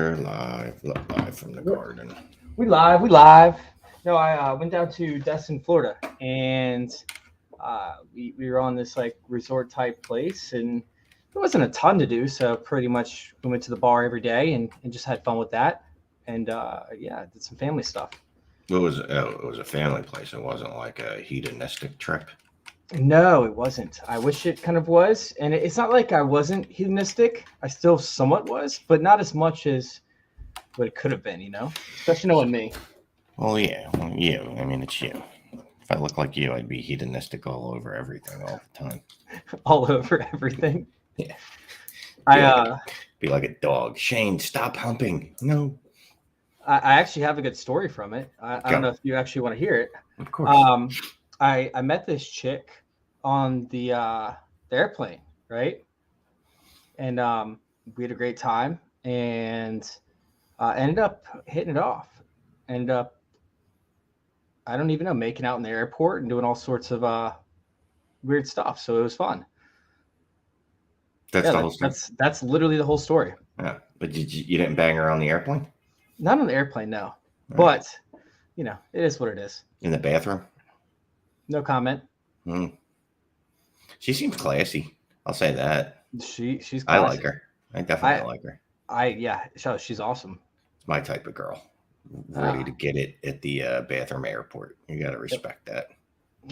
We're live from the garden. We live. No, I went down to Destin, Florida, and we were on this like resort type place, and there wasn't a ton to do, so pretty much we went to the bar every day and just had fun with that, and did some family stuff. It was a family place. It wasn't like a hedonistic trip. No, it wasn't. I wish it kind of was, and it's not like I wasn't hedonistic. I still somewhat was, but not as much as what it could have been, especially knowing me. Well, yeah, you. I mean, it's you. If I look like you, I'd be hedonistic all over everything all the time. All over everything? Yeah. Be like a dog. Shane, stop humping. No. I actually have a good story from it. I don't know if you actually want to hear it. Of course. I met this chick on the airplane, right? And we had a great time and ended up hitting it off. Ended up, I don't even know, making out in the airport and doing all sorts of weird stuff. So it was fun. That's literally the whole story. Yeah, but you didn't bang her on the airplane? Not on the airplane, no. But it is what it is. In the bathroom? No comment. She seems classy. I'll say that. She's classy. I like her. I definitely like her. She's awesome. It's my type of girl. Ready to get it at the bathroom airport. You got to respect that.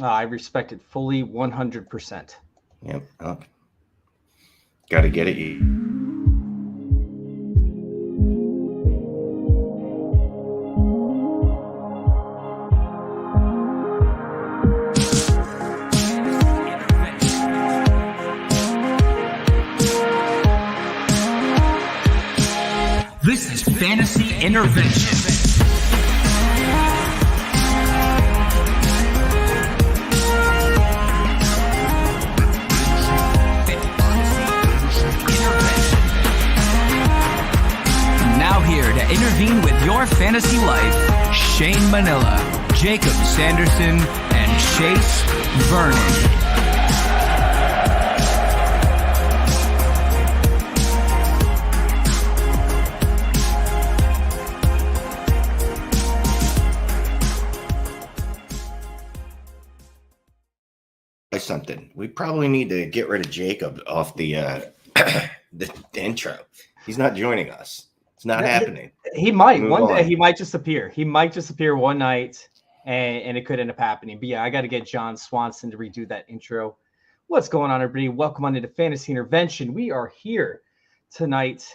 I respect it fully 100%. Yep. Got to get it. This is Fantasy Intervention. Now here to intervene with your fantasy life, Shane Manila, Jacob Sanderson, and Chase Vernon. Something. We probably need to get rid of Jacob off the intro. He's not joining us. It's not happening. He might. One day he might just appear. He might just appear one night and it could end up happening. But yeah, I got to get John Swanson to redo that intro. What's going on, everybody? Welcome on into Fantasy Intervention. We are here tonight,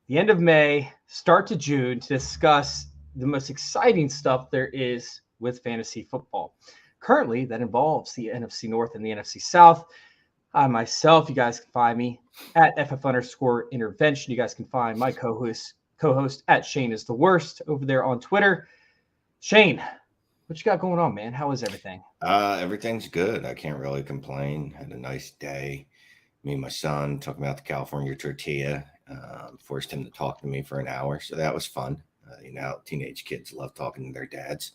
the end of May, start to June, to discuss the most exciting stuff there is with fantasy football. Currently, that involves the NFC North and the NFC South. I myself, you guys can find me at FF_intervention. You guys can find my co-host at Shane is the worst over there on Twitter. Shane, what you got going on, man? How is everything? Everything's good. I can't really complain. Had a nice day. Me and my son took him out to California tortilla. Forced him to talk to me for an hour, so that was fun. Teenage kids love talking to their dads.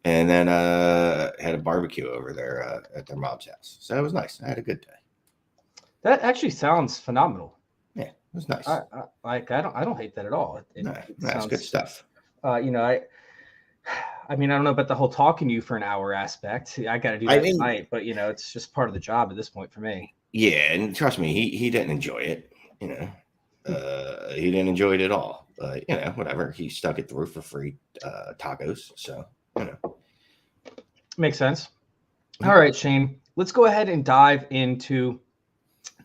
And then had a barbecue over there at their mom's house. So it was nice. I had a good day. That actually sounds phenomenal. Yeah, it was nice. I don't hate that at all. That's good stuff. I don't know about the whole talking to you for an hour aspect. I got to do that tonight, but it's just part of the job at this point for me. Yeah, and trust me, he didn't enjoy it. He didn't enjoy it at all. But whatever. He stuck it through for free tacos. So. Makes sense. All right, Shane, let's go ahead and dive into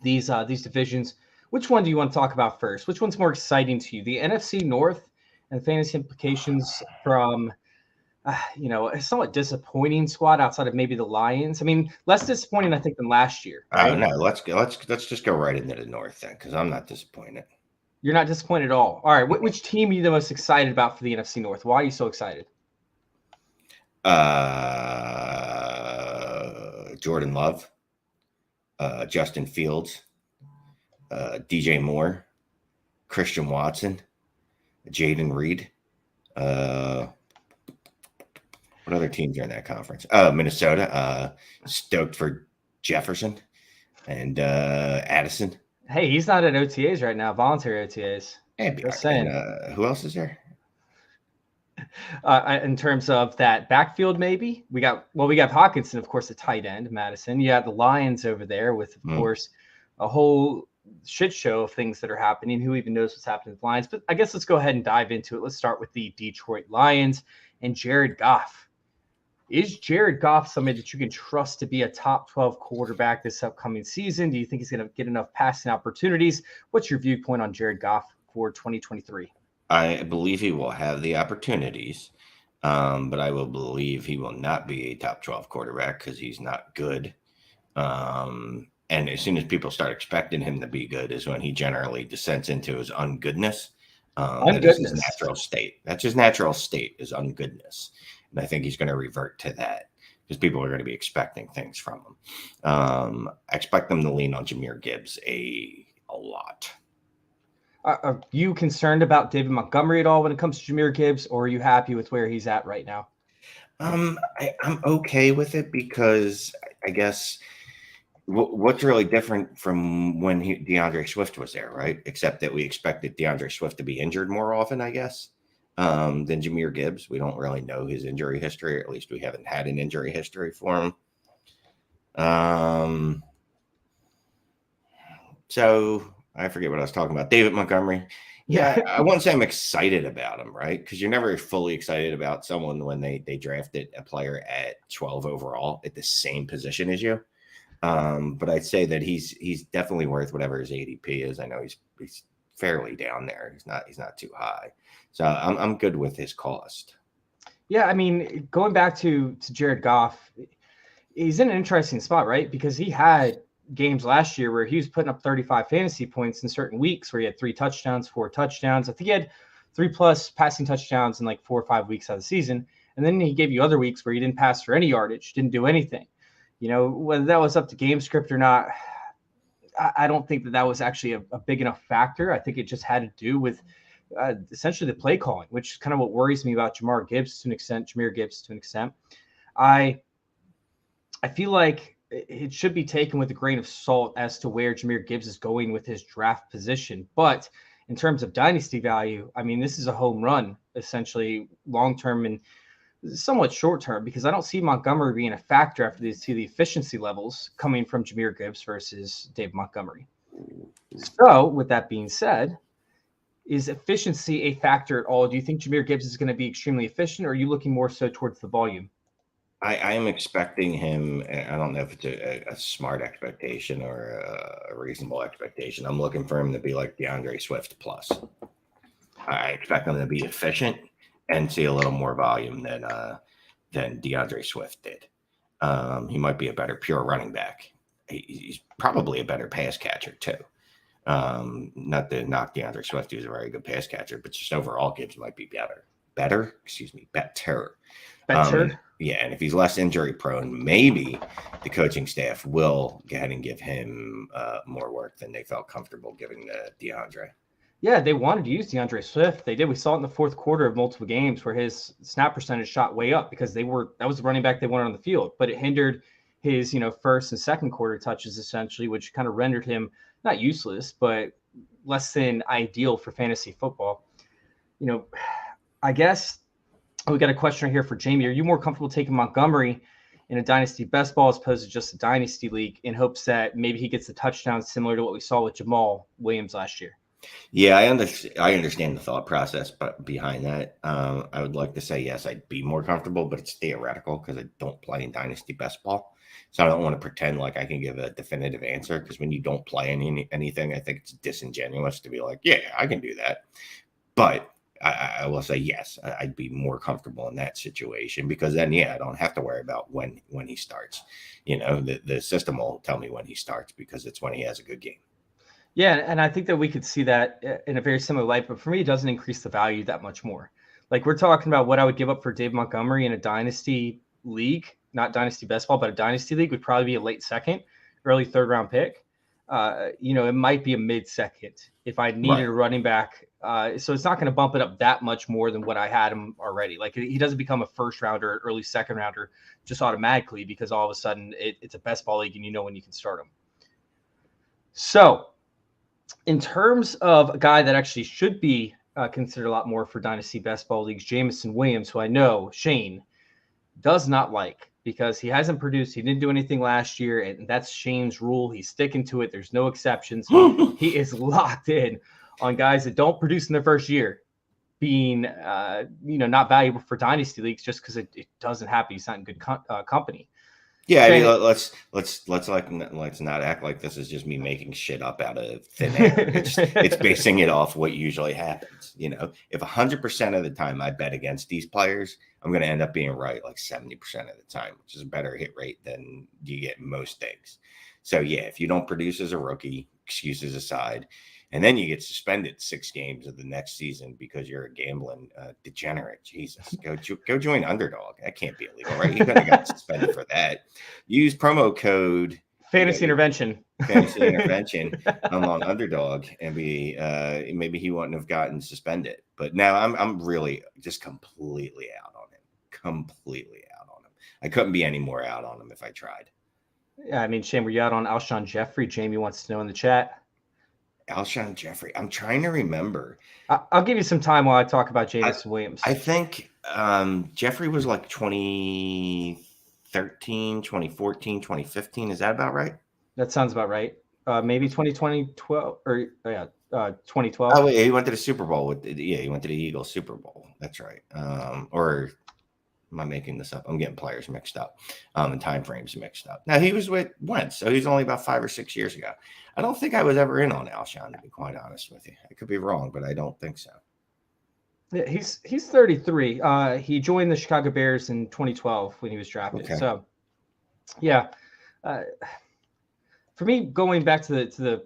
these divisions. Which one do you want to talk about first? Which one's more exciting to you? The NFC North and fantasy implications from a somewhat disappointing squad outside of maybe the Lions. I mean, less disappointing, I think, than last year. Right? No, let's just go right into the North then, because I'm not disappointed. You're not disappointed at all. All right, which team are you the most excited about for the NFC North? Why are you so excited? Jordan Love, Justin Fields, DJ Moore, Christian Watson, Jaden Reed. What other teams are in that conference? Minnesota. Stoked for Jefferson and Addison. Hey, he's not at OTAs right now, voluntary OTAs. Maybe. Just And saying. who else is there? In terms of that backfield, maybe we got Hawkinson, of course, the tight end, Madison. You have the Lions over there with, of course, a whole shit show of things that are happening. Who even knows what's happening with the Lions? But I guess let's go ahead and dive into it. Let's start with the Detroit Lions and Jared Goff. Is Jared Goff somebody that you can trust to be a top 12 quarterback this upcoming season? Do you think he's going to get enough passing opportunities? What's your viewpoint on Jared Goff for 2023? I believe he will have the opportunities, but I will believe he will not be a top 12 quarterback because he's not good. And as soon as people start expecting him to be good is when he generally descends into his ungoodness. That is his natural state. That's his natural state, is ungoodness. And I think he's going to revert to that because people are going to be expecting things from him. I expect them to lean on Jahmyr Gibbs a lot. Are you concerned about David Montgomery at all when it comes to Jahmyr Gibbs, or are you happy with where he's at right now? I'm okay with it because I guess what's really different from when DeAndre Swift was there, right? Except that we expected DeAndre Swift to be injured more often, I guess, than Jahmyr Gibbs. We don't really know his injury history, or at least we haven't had an injury history for him. So I forget what I was talking about. David Montgomery. Yeah, I wouldn't say I'm excited about him, right? Because you're never fully excited about someone when they drafted a player at 12 overall at the same position as you. But I'd say that he's definitely worth whatever his ADP is. I know he's fairly down there. He's not too high. So I'm good with his cost. Yeah, I mean, going back to Jared Goff, he's in an interesting spot, right? Because he had games last year where he was putting up 35 fantasy points in certain weeks where he had 3 touchdowns, 4 touchdowns. I think he had 3+ passing touchdowns in like 4 or 5 weeks out of the season. And then he gave you other weeks where he didn't pass for any yardage, didn't do anything. You know, whether that was up to game script or not, I don't think that was actually a big enough factor. I think it just had to do with essentially the play calling, which is kind of what worries me about Jahmyr Gibbs to an extent. I feel like it should be taken with a grain of salt as to where Jahmyr Gibbs is going with his draft position. But in terms of dynasty value, I mean, this is a home run, essentially long-term and somewhat short-term, because I don't see Montgomery being a factor after these two, the efficiency levels coming from Jahmyr Gibbs versus Dave Montgomery. So with that being said, is efficiency a factor at all? Do you think Jahmyr Gibbs is going to be extremely efficient, or are you looking more so towards the volume? I am expecting him. I don't know if it's a smart expectation or a reasonable expectation. I'm looking for him to be like DeAndre Swift plus. I expect him to be efficient and see a little more volume than DeAndre Swift did. He might be a better pure running back. He's probably a better pass catcher too. Not to knock DeAndre Swift, who's a very good pass catcher, but just overall Gibbs might be better. Better. Yeah, and if he's less injury prone, maybe the coaching staff will go ahead and give him more work than they felt comfortable giving to DeAndre. Yeah, they wanted to use DeAndre Swift. They did. We saw it in the fourth quarter of multiple games where his snap percentage shot way up because that was the running back they wanted on the field, but it hindered his, first and second quarter touches essentially, which kind of rendered him not useless, but less than ideal for fantasy football. I guess we got a question right here for Jamie. Are you more comfortable taking Montgomery in a dynasty best ball as opposed to just a dynasty league in hopes that maybe he gets the touchdown similar to what we saw with Jamal Williams last year? Yeah, I understand the thought process behind that. I would like to say, yes, I'd be more comfortable, but it's theoretical because I don't play in dynasty best ball. So I don't want to pretend like I can give a definitive answer because when you don't play anything, I think it's disingenuous to be like, yeah, I can do that. But I will say, yes, I'd be more comfortable in that situation because then, yeah, I don't have to worry about when he starts. The system will tell me when he starts because it's when he has a good game. Yeah, and I think that we could see that in a very similar light, but for me, it doesn't increase the value that much more. Like we're talking about what I would give up for Dave Montgomery in a dynasty league, not dynasty best ball, but a dynasty league would probably be a late second, early third round pick. It might be a mid-second if I needed a running back. So it's not going to bump it up that much more than what I had him already. Like he doesn't become a first rounder, early second rounder just automatically because all of a sudden it's a best ball league and when you can start him. So In terms of a guy that actually should be considered a lot more for Dynasty Best Ball Leagues, Jameson Williams, who I know Shane does not like because he hasn't produced. He didn't do anything last year, and that's Shane's rule. He's sticking to it. There's no exceptions. He is locked in on guys that don't produce in their first year being, not valuable for Dynasty Leagues just because it doesn't happen. He's not in good company. Yeah, I mean, Shane, let's not act like this is just me making shit up out of thin air. It's basing it off what usually happens. If 100% of the time I bet against these players, I'm going to end up being right like 70% of the time, which is a better hit rate than you get in most things. So yeah, if you don't produce as a rookie, excuses aside, and then you get suspended 6 games of the next season because you're a gambling degenerate. Jesus, go join Underdog. That can't be illegal, right? He could have got suspended for that. Use promo code Fantasy Intervention. Fantasy Intervention on Underdog, and maybe he wouldn't have gotten suspended. But now I'm really just completely out on him. Completely out on him. I couldn't be any more out on him if I tried. Yeah, I mean, Shane, were you out on Alshon Jeffrey? Jamie wants to know in the chat. Alshon Jeffrey. I'm trying to remember. I'll give you some time while I talk about Jameson Williams. I think Jeffrey was like 2013, 2014, 2015. Is that about right? That sounds about right. Maybe 2012 or 2012. Oh, wait, he went to the Super Bowl he went to the Eagles Super Bowl. That's right. Or am I making this up? I'm getting players mixed up and time frames mixed up. Now, he was with Wentz, so he's only about 5 or 6 years ago. I don't think I was ever in on Alshon, to be quite honest with you. I could be wrong, but I don't think so. Yeah, he's 33. He joined the Chicago Bears in 2012 when he was drafted. Okay. So, yeah. For me, going back to the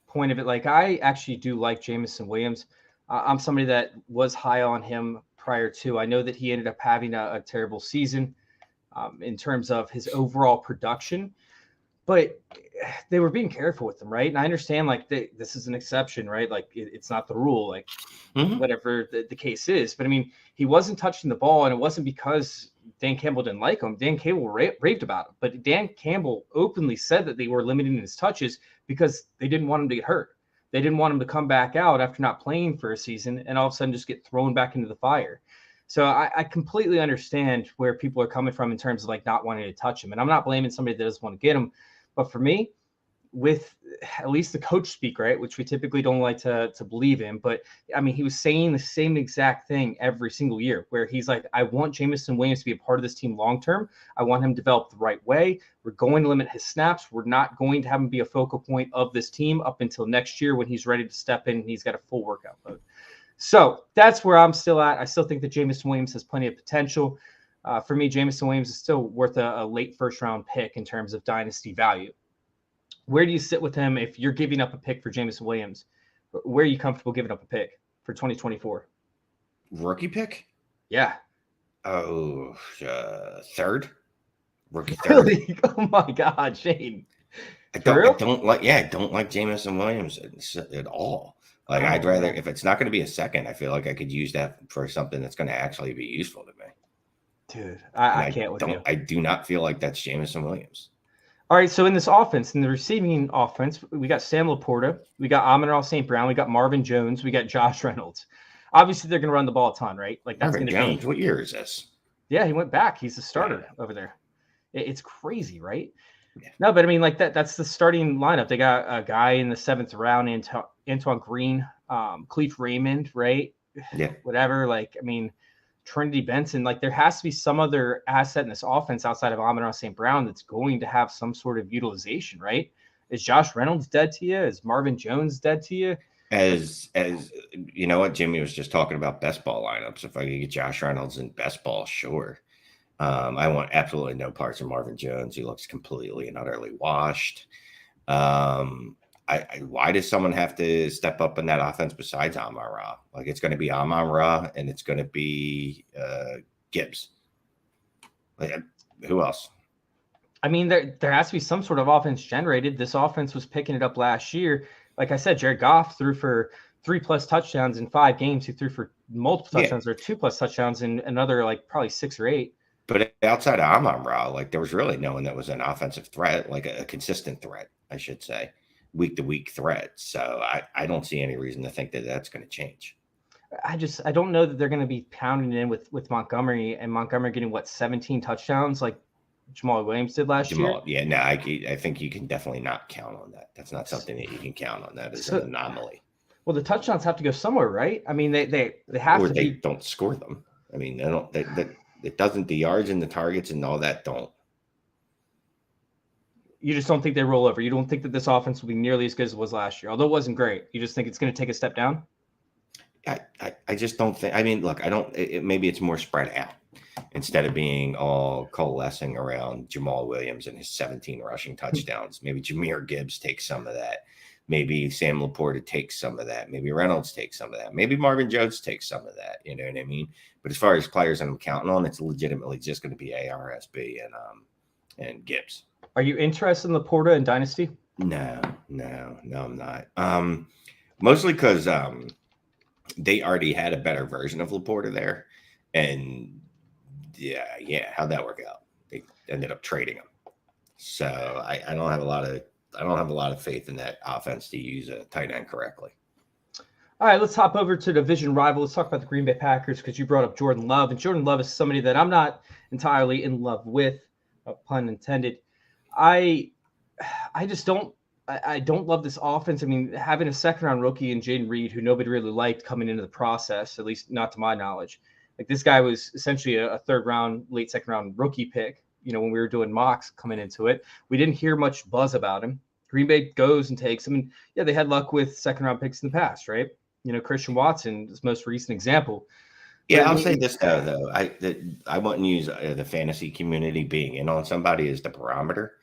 point of it, like I actually do like Jameson Williams. I'm somebody that was high on him prior to. I know that he ended up having a terrible season in terms of his overall production, but they were being careful with him, right? And I understand like this is an exception, right? Like it's not the rule, like whatever the case is. But I mean, he wasn't touching the ball, and it wasn't because Dan Campbell didn't like him. Dan Campbell raved about him, but Dan Campbell openly said that they were limiting his touches because they didn't want him to get hurt. They didn't want him to come back out after not playing for a season and all of a sudden just get thrown back into the fire. So I completely understand where people are coming from in terms of like not wanting to touch him. And I'm not blaming somebody that doesn't want to get him. But for me, with at least the coach speak, right, which we typically don't like to believe in. But I mean, he was saying the same exact thing every single year where he's like, I want Jameson Williams to be a part of this team long term. I want him developed the right way. We're going to limit his snaps. We're not going to have him be a focal point of this team up until next year when he's ready to step in and he's got a full workout load. So that's where I'm still at. I still think that Jameson Williams has plenty of potential. For me, Jameson Williams is still worth a late first round pick in terms of dynasty value. Where do you sit with him if you're giving up a pick for Jameson Williams? Where are you comfortable giving up a pick for 2024? Rookie pick? Yeah. Oh, third? Rookie third? Really? Oh my God, Shane. I don't like Jameson Williams at all. Like I'd rather, if it's not going to be a second, I feel like I could use that for something that's going to actually be useful to me. Dude, I can't with you. I do not feel like that's Jameson Williams. All right, so in this offense, in the receiving offense, we got Sam Laporta, we got Amon-Ra St. Brown, we got Marvin Jones, we got Josh Reynolds. Obviously, they're going to run the ball a ton, right? Like that's going to be. What year is this? Yeah, he went back. He's a starter over there. It's crazy, right? Yeah. No, but I mean, like that's the starting lineup. They got a guy in the 7th round, Antoine Green, Cleve Raymond, right? Yeah. Whatever. Like, I mean, Trinity Benson, like there has to be some other asset in this offense outside of Amon-Ra St. Brown that's going to have some sort of utilization, right? Is Josh Reynolds dead to you? Is Marvin Jones dead to you? As you know what, Jimmy was just talking about best ball lineups. If I could get Josh Reynolds in best ball, sure. I want absolutely no parts of Marvin Jones. He looks completely and utterly washed. Why does someone have to step up in that offense besides Amon-Ra? Like it's going to be Amon-Ra and it's going to be Gibbs. Like, who else? I mean, there has to be some sort of offense generated. This offense was picking it up last year. Like I said, Jared Goff threw for 3+ touchdowns in 5 games. He threw for multiple touchdowns or 2+ touchdowns in another like probably 6 or 8. But outside of Amon-Ra, like there was really no one that was an offensive threat, like a consistent threat, I should say. week-to-week threat. So I don't see any reason to think that that's going to change. I don't know that they're going to be pounding in with Montgomery, and Montgomery getting 17 touchdowns like Jamal Williams did last year. Yeah, no, I think you can definitely not count on that. That's not something that you can count on. That is an anomaly. Well, the touchdowns have to go somewhere, right? I mean, they have or to. They don't score them. I mean, they don't. It doesn't. The yards and the targets and all that don't. You just don't think they roll over. You don't think that this offense will be nearly as good as it was last year, although it wasn't great. You just think it's going to take a step down. I just don't think. I mean, look, I don't. Maybe it's more spread out instead of being all coalescing around Jamal Williams and his 17 rushing touchdowns. Maybe Jahmyr Gibbs takes some of that. Maybe Sam Laporta takes some of that. Maybe Reynolds takes some of that. Maybe Marvin Jones takes some of that. You know what I mean? But as far as players I'm counting on, it's legitimately just going to be ARSB and Gibbs. Are you interested in Laporta and Dynasty? No, I'm not. Mostly because they already had a better version of Laporta there, and yeah, how'd that work out? They ended up trading him, so I don't have a lot of faith in that offense to use a tight end correctly. All right, let's hop over to division rival. Let's talk about the Green Bay Packers because you brought up Jordan Love, and Jordan Love is somebody that I'm not entirely in love with, pun intended. I just don't. I don't love this offense. I mean, having a second-round rookie in Jaden Reed, who nobody really liked coming into the process, at least not to my knowledge. Like, this guy was essentially a third-round, late second-round rookie pick. You know, when we were doing mocks coming into it, we didn't hear much buzz about him. Green Bay goes and takes him, and yeah, they had luck with second-round picks in the past, right? You know, Christian Watson, this most recent example. Yeah, I'll say this though. I wouldn't use the fantasy community being in on somebody as the barometer.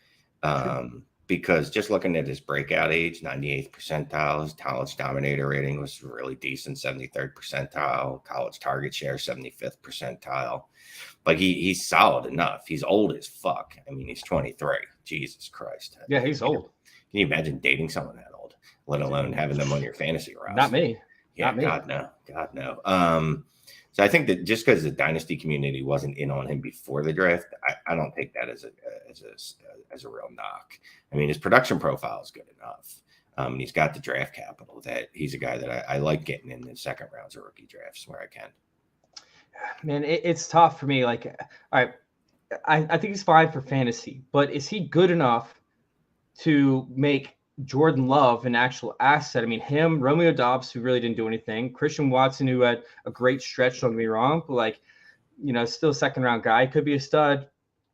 Because just looking at his breakout age, 98th percentile, his college dominator rating was really decent, 73rd percentile, college target share, 75th percentile. Like he's solid enough. He's old as fuck. I mean, he's 23. Jesus Christ. Yeah, he's old. Can you imagine dating someone that old, let alone having them on your fantasy roster? Not me. Yeah, Not me. God no. So I think that just because the dynasty community wasn't in on him before the draft, I don't take that as a real knock. I mean, his production profile is good enough. And he's got the draft capital that he's a guy that I like getting in the second rounds of rookie drafts where I can. Man, it's tough for me. Like, all right, I think he's fine for fantasy, but is he good enough to make Jordan Love an actual asset? I mean, him, Romeo Doubs, who really didn't do anything, Christian Watson, who had a great stretch, don't get me wrong, but like, you know, still a second round guy, could be a stud,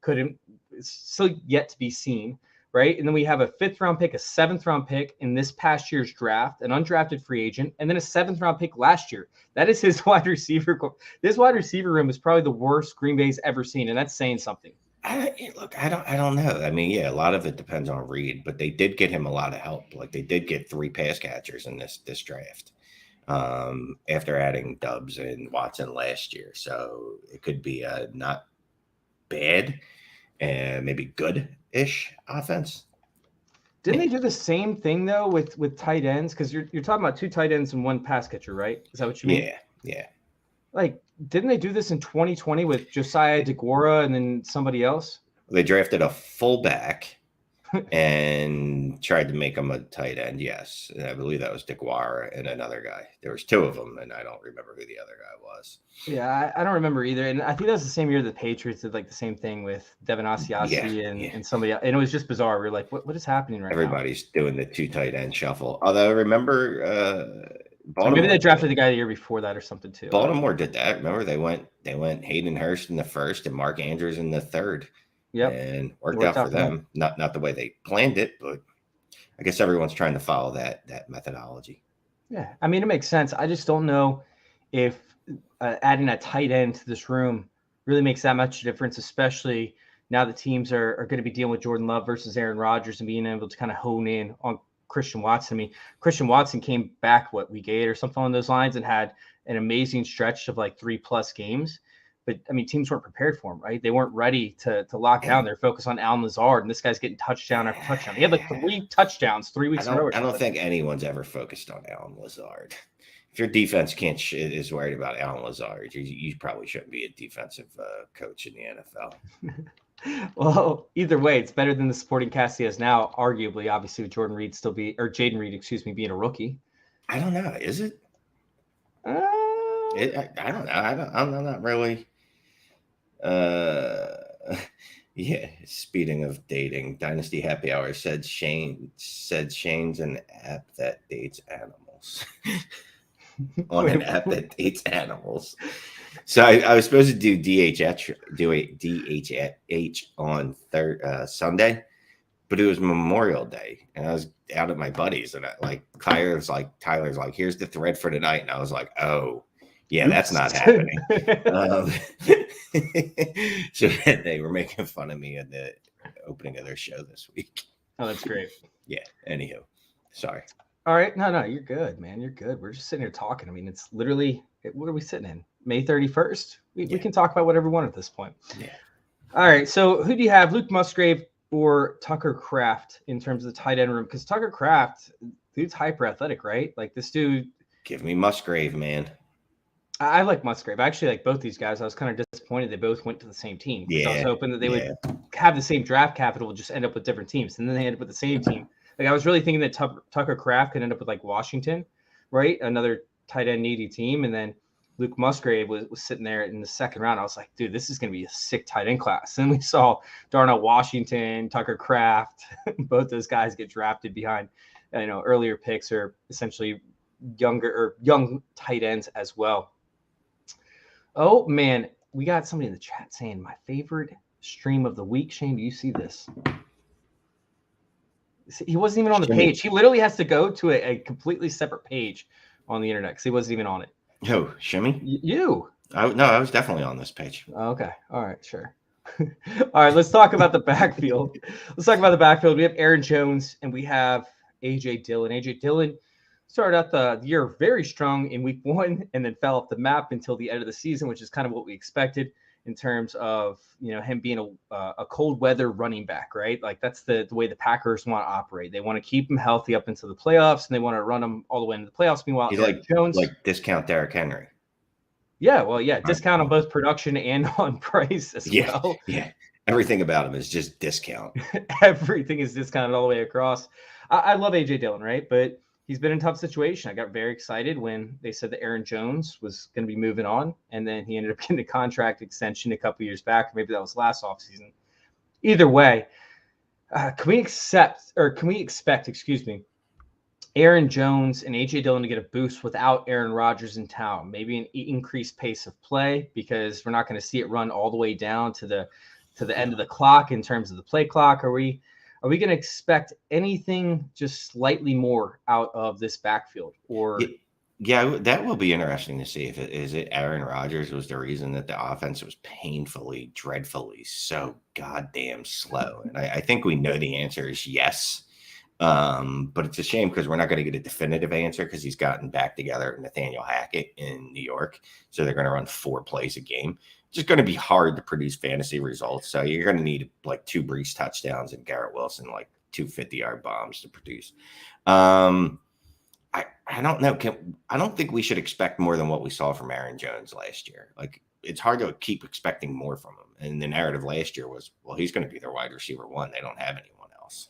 it's still yet to be seen, right? And then we have a 5th round pick, a 7th round pick in this past year's draft, an undrafted free agent, and then a 7th round pick last year. That is his wide receiver. This wide receiver room is probably the worst Green Bay's ever seen, and that's saying something. Look, I don't know. I mean, yeah, a lot of it depends on Reed, but they did get him a lot of help. Like they did get 3 pass catchers in this draft after adding Doubs and Watson last year. So it could be a not bad and maybe good-ish offense. Didn't they do the same thing though with tight ends? Because you're talking about 2 tight ends and 1 pass catcher, right? Is that what you mean? Yeah. Like, didn't they do this in 2020 with Josiah DeGuara and then somebody else? They drafted a fullback and tried to make him a tight end. Yes, and I believe that was DeGuara and another guy. There was 2 of them, and I don't remember who the other guy was. Yeah, I don't remember either. And I think that was the same year the Patriots did like the same thing with Devin Asiasi and somebody else. And it was just bizarre. We were like, what is happening right Everybody's doing the 2 tight end shuffle. Although remember, Baltimore, maybe they drafted the guy the year before that or something too. Baltimore did that. Remember, they went Hayden Hurst in the 1st and Mark Andrews in the 3rd. Yep. And worked out for them. Not the way they planned it, but I guess everyone's trying to follow that methodology. Yeah, I mean, it makes sense. I just don't know if adding a tight end to this room really makes that much difference, especially now the teams are going to be dealing with Jordan Love versus Aaron Rodgers and being able to kind of hone in on Christian Watson. I mean, Christian Watson came back, week 8 or something along those lines and had an amazing stretch of like 3+ games. But, I mean, teams weren't prepared for him, right? They weren't ready to lock down. They're focused on Allen Lazard, and this guy's getting touchdown after touchdown. He had like 3 touchdowns 3 weeks in a row. I don't think anyone's ever focused on Allen Lazard. If your defense is worried about Allen Lazard, you probably shouldn't be a defensive coach in the NFL. Well, either way, it's better than the supporting cast he has now, arguably, obviously, with Jaden Reed, excuse me, being a rookie. I don't know. Is it? I don't know. I'm not really. Yeah. Speaking of dating, Dynasty Happy Hour said Shane's an app that dates animals. On an app that dates animals. So I was supposed to do DHH on Sunday, but it was Memorial Day, and I was out at my buddies, and Tyler's like, here's the thread for tonight, and I was like, oh, yeah, that's not happening. So they were making fun of me at the opening of their show this week. Oh, that's great. Yeah. Anywho, sorry. All right. No, you're good, man. You're good. We're just sitting here talking. I mean, it's literally, what are we sitting in? May 31st? We can talk about whatever we want at this point. Yeah. All right. So who do you have, Luke Musgrave or Tucker Kraft in terms of the tight end room? Because Tucker Kraft, dude's hyper athletic, right? Like this dude. Give me Musgrave, man. I like Musgrave. I actually like both these guys. I was kind of disappointed they both went to the same team. Yeah. I was hoping that they would have the same draft capital, just end up with different teams. And then they ended up with the same team. Like I was really thinking that Tucker Kraft could end up with like Washington, right? Another tight end needy team. And then Luke Musgrave was sitting there in the second round. I was like, dude, this is going to be a sick tight end class. And we saw Darnell Washington, Tucker Kraft, both those guys get drafted behind, earlier picks or essentially young tight ends as well. Oh man, we got somebody in the chat saying my favorite stream of the week. Shane, do you see this? He wasn't even on the page. He literally has to go to a completely separate page on the internet because he wasn't even on it. Who? Shimmy? You? No, I was definitely on this page. Okay. All right. Sure. All right. Let's talk about the backfield. We have Aaron Jones and we have AJ Dillon. AJ Dillon started out the year very strong in week 1 and then fell off the map until the end of the season, which is kind of what we expected in terms of, him being a cold weather running back, right? Like that's the way the Packers want to operate. They want to keep him healthy up into the playoffs and they want to run him all the way into the playoffs. Meanwhile, he's Jones, like discount Derrick Henry. Yeah. Well, yeah. Discount on both production and on price as well. Yeah. Everything about him is just discount. Everything is discounted all the way across. I love AJ Dillon, right? But he's been in a tough situation. I got very excited when they said that Aaron Jones was going to be moving on, and then he ended up getting a contract extension a couple years back. Maybe that was last offseason. Either way, can we expect, Aaron Jones and AJ Dillon to get a boost without Aaron Rodgers in town? Maybe an increased pace of play because we're not going to see it run all the way down to the end of the clock in terms of the play clock. Are we going to expect anything just slightly more out of this backfield? Or yeah, that will be interesting to see. If it Aaron Rodgers was the reason that the offense was painfully, dreadfully so goddamn slow. And I think we know the answer is yes. But it's a shame because we're not going to get a definitive answer because he's gotten back together with Nathaniel Hackett in New York. So they're going to run 4 plays a game. It's just going to be hard to produce fantasy results. So you're going to need like 2 Brees touchdowns and Garrett Wilson, like 2 50-yard bombs to produce. I don't know. I don't think we should expect more than what we saw from Aaron Jones last year. Like it's hard to keep expecting more from him. And the narrative last year was, well, he's going to be their wide receiver 1. They don't have anyone else.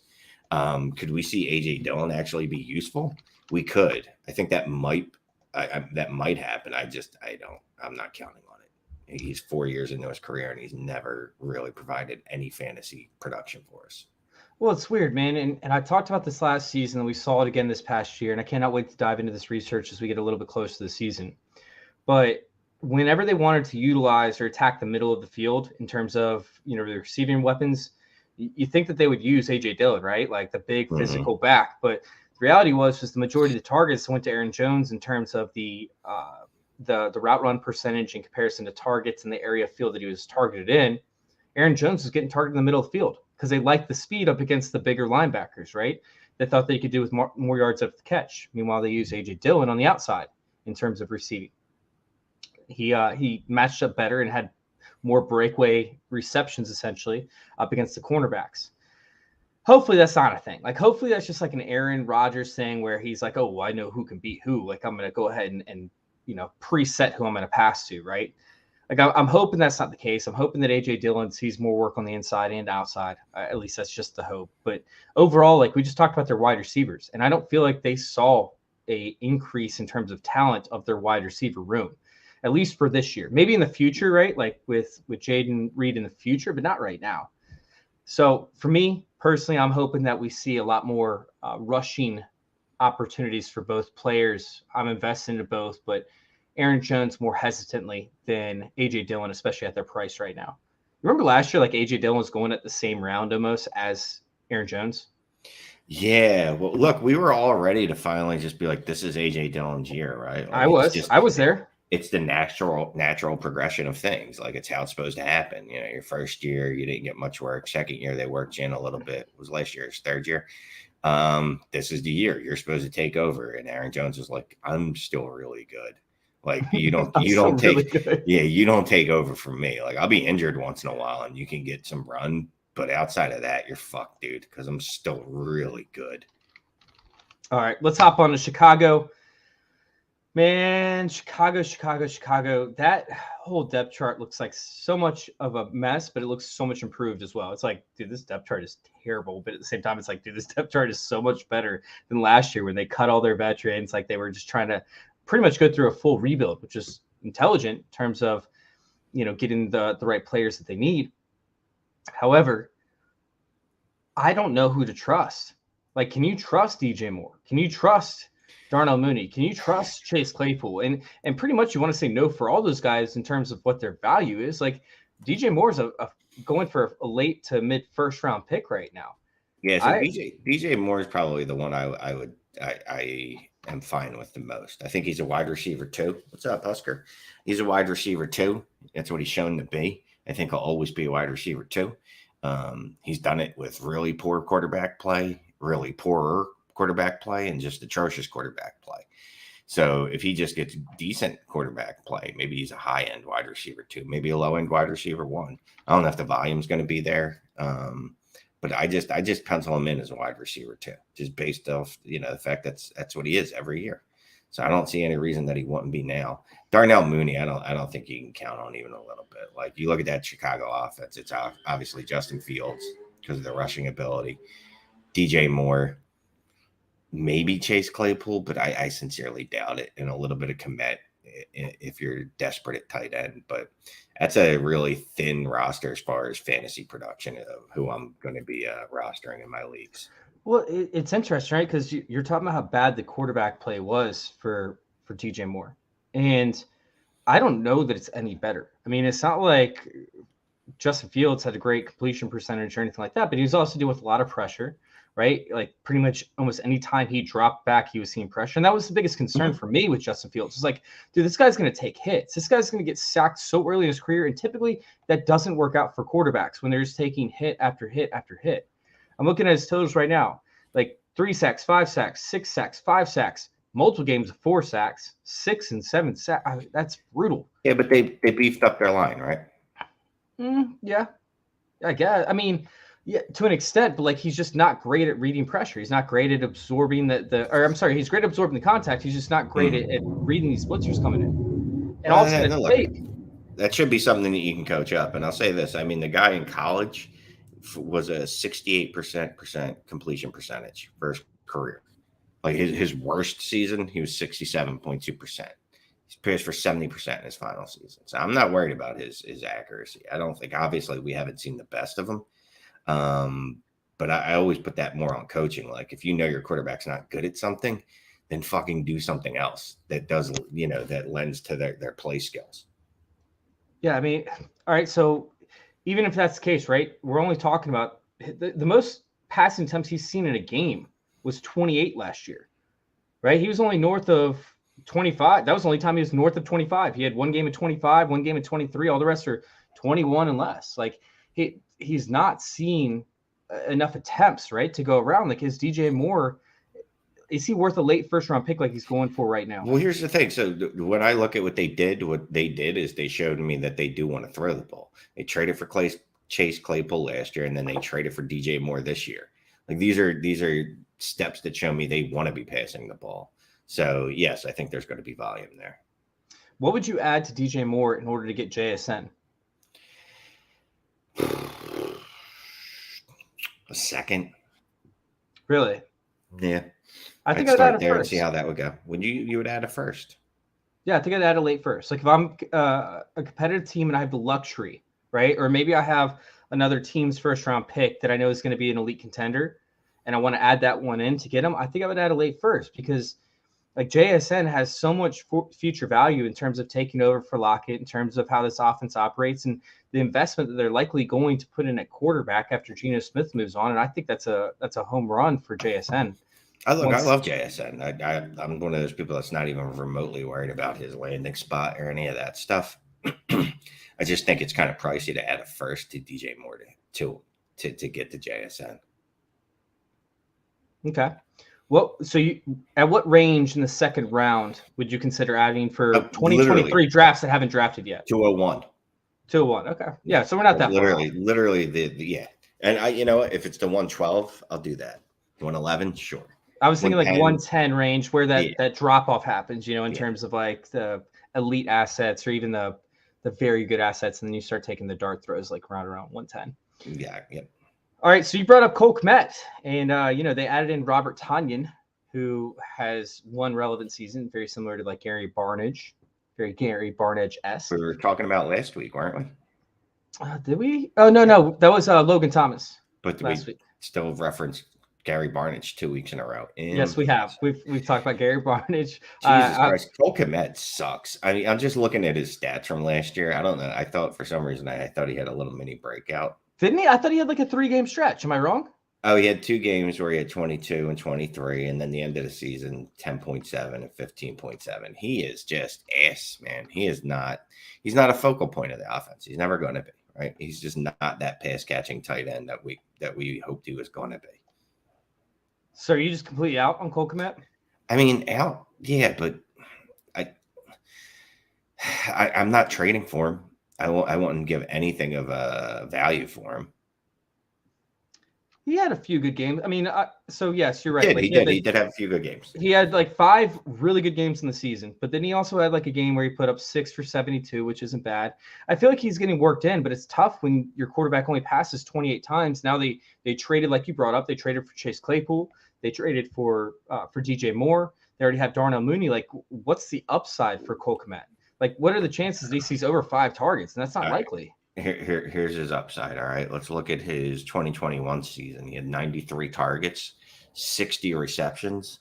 Could we see AJ Dillon actually be useful? We could. I think that might happen. I'm not counting on it. He's 4 years into his career and he's never really provided any fantasy production for us. Well, it's weird, man. And I talked about this last season and we saw it again this past year. And I cannot wait to dive into this research as we get a little bit closer to the season. But whenever they wanted to utilize or attack the middle of the field in terms of, the receiving weapons, you think that they would use AJ Dillon, right? Like the big physical back. But the reality was the majority of the targets went to Aaron Jones in terms of the route run percentage in comparison to targets in the area of field that he was targeted in. Aaron Jones was getting targeted in the middle of the field because they liked the speed up against the bigger linebackers, right? They thought they could do with more yards after the catch. Meanwhile, they used AJ Dillon on the outside in terms of receiving. He matched up better and had more breakaway receptions essentially up against the cornerbacks. Hopefully that's not a thing. Like, hopefully that's just like an Aaron Rodgers thing where he's like, oh, well, I know who can beat who. Like, I'm going to go ahead and preset who I'm going to pass to, right? Like I'm hoping that's not the case. I'm hoping that AJ Dillon sees more work on the inside and outside. At least that's just the hope. But overall, like we just talked about their wide receivers, and I don't feel like they saw a increase in terms of talent of their wide receiver room, at least for this year. Maybe in the future, right? Like with Jaden Reed in the future, but not right now. So for me personally, I'm hoping that we see a lot more rushing opportunities for both players. I'm invested into both, but Aaron Jones more hesitantly than AJ Dillon, especially at their price right now. Remember last year, like AJ Dillon was going at the same round almost as Aaron Jones? Yeah. Well, look, we were all ready to finally just be like, this is AJ Dillon's year, right? Like, I was there. It's the natural progression of things. Like it's how it's supposed to happen. You know, your first year, you didn't get much work. Second year, they worked you in a little bit. It was last year's third year. This is the year you're supposed to take over. And Aaron Jones is like, I'm still really good. Like you don't take you don't take over from me. Like I'll be injured once in a while and you can get some run, but outside of that, you're fucked, dude, because I'm still really good. All right, let's hop on to Chicago. Man, Chicago. That whole depth chart looks like so much of a mess, but it looks so much improved as well. It's like, dude, this depth chart is terrible. But at the same time, it's like, dude, this depth chart is so much better than last year when they cut all their veterans. Like they were just trying to pretty much go through a full rebuild, which is intelligent in terms of, you know, getting the right players that they need. However, I don't know who to trust. Like, can you trust DJ Moore? Can you trust Darnell Mooney? Can you trust Chase Claypool? And pretty much you want to say no for all those guys in terms of what their value is. Like DJ Moore is going for a late to mid first round pick right now. Yeah, so DJ Moore is probably the one I am fine with the most. I think he's a wide receiver too. What's up, Husker? He's a wide receiver too. That's what he's shown to be. I think he'll always be a wide receiver too. He's done it with really poor quarterback play, really poorer quarterback play, and just atrocious quarterback play. So if he just gets decent quarterback play, maybe he's a high-end wide receiver too, maybe a low-end wide receiver one. I don't know if the volume's going to be there. But I just pencil him in as a wide receiver too, just based off, you know, the fact that's what he is every year. So I don't see any reason that he wouldn't be now. Darnell Mooney, I don't think you can count on even a little bit. Like you look at that Chicago offense, it's obviously Justin Fields because of the rushing ability, DJ Moore, maybe Chase Claypool, but I sincerely doubt it. And a little bit of Kmet if you're desperate at tight end, but that's a really thin roster as far as fantasy production of who I'm going to be rostering in my leagues. Well, it's interesting, right? Because you're talking about how bad the quarterback play was for DJ Moore, and I don't know that it's any better. I mean, it's not like Justin Fields had a great completion percentage or anything like that, but he was also dealing with a lot of pressure, right? Like pretty much almost any time he dropped back, he was seeing pressure. And that was the biggest concern for me with Justin Fields. It's like, dude, this guy's going to take hits. This guy's going to get sacked so early in his career. And typically that doesn't work out for quarterbacks when they're just taking hit after hit after hit. I'm looking at his totals right now, like 3 sacks, 5 sacks, 6 sacks, 5 sacks, multiple games of 4 sacks, 6 and 7 sacks. That's brutal. Yeah, but they beefed up their line, right? Yeah, I guess. I mean, yeah, to an extent, but like he's just not great at reading pressure. He's not great at absorbing he's great at absorbing the contact. He's just not great at reading these blitzers coming in. And also that should be something that you can coach up. And I'll say this. I mean, the guy in college was a 68% completion percentage for his career. Like his worst season, he was 67.2%. He's passed for 70% in his final season. So I'm not worried about his accuracy. I don't think, obviously, we haven't seen the best of him. But I always put that more on coaching. Like if you know your quarterback's not good at something, then fucking do something else that does, you know, that lends to their play skills. Yeah, I mean, all right. So even if that's the case, right, we're only talking about the most passing attempts he's seen in a game was 28 last year, right? He was only north of 25. That was the only time he was north of 25. He had one game at 25, one game at 23. All the rest are 21 and less. Like he's not seeing enough attempts, right, to go around. Like his DJ Moore, is he worth a late first round pick like he's going for right now? Well, here's the thing. So when I look at what they did is they showed me that they do want to throw the ball. They traded for Chase Claypool last year, and then they traded for DJ Moore this year. Like these are steps that show me they want to be passing the ball. So yes, I think there's going to be volume there. What would you add to DJ Moore in order to get JSN? A second. Really? Yeah. I think I'd I'd add start a there and first. see how that would go. Would you would add a first? Yeah, I think I'd add a late first. Like if I'm a competitive team and I have the luxury, right? Or maybe I have another team's first round pick that I know is going to be an elite contender and I want to add that one in to get him. I think I would add a late first because like JSN has so much future value in terms of taking over for Lockett, in terms of how this offense operates and the investment that they're likely going to put in at quarterback after Geno Smith moves on. And I think that's a home run for JSN. I love JSN. I'm one of those people that's not even remotely worried about his landing spot or any of that stuff. I just think it's kind of pricey to add a first to DJ Moore to get to JSN. Okay. Well, so at what range in the second round would you consider adding for 2023 drafts that haven't drafted yet? 201. 201. Okay. Yeah. So we're not that literally, far off. Literally yeah. And if it's the 112, I'll do that. 111, sure. I was thinking like 110 range where that drop off happens, in terms of like the elite assets or even the very good assets. And then you start taking the dart throws like around 110. Yeah. Yep. All right. So you brought up Cole Kmet and, they added in Robert Tonyan, who has one relevant season, very similar to like Gary Barnidge, very Gary Barnidge-esque. We were talking about last week, weren't we? Did we? Oh, no. That was Logan Thomas. But last week. Still referenced Gary Barnidge 2 weeks in a row. Yes, we have. We've talked about Gary Barnidge. Jesus Christ, Cole Kmet sucks. I mean, I'm just looking at his stats from last year. I don't know. I thought for some reason I thought he had a little mini breakout. Didn't he? I thought he had like a 3-game stretch. Am I wrong? Oh, he had 2 games where he had 22 and 23, and then the end of the season 10.7 and 15.7. He is just ass, man. He's not a focal point of the offense. He's never going to be, right? He's just not that pass catching tight end that we hoped he was going to be. So are you just completely out on Cole Kmet? I mean, out, yeah, but I'm not trading for him. I won't give anything of a value for him. He had a few good games. I mean, so yes, you're right. He did have a few good games. He had like 5 really good games in the season, but then he also had like a game where he put up 6 for 72, which isn't bad. I feel like he's getting worked in, but it's tough when your quarterback only passes 28 times. Now they traded, like you brought up, they traded for Chase Claypool. They traded for DJ Moore. They already have Darnell Mooney. Like, what's the upside for Cole Kmet? Like, what are the chances that he sees over 5 targets? And that's not likely. Here's his upside. All right, let's look at his 2021 season. He had 93 targets, 60 receptions,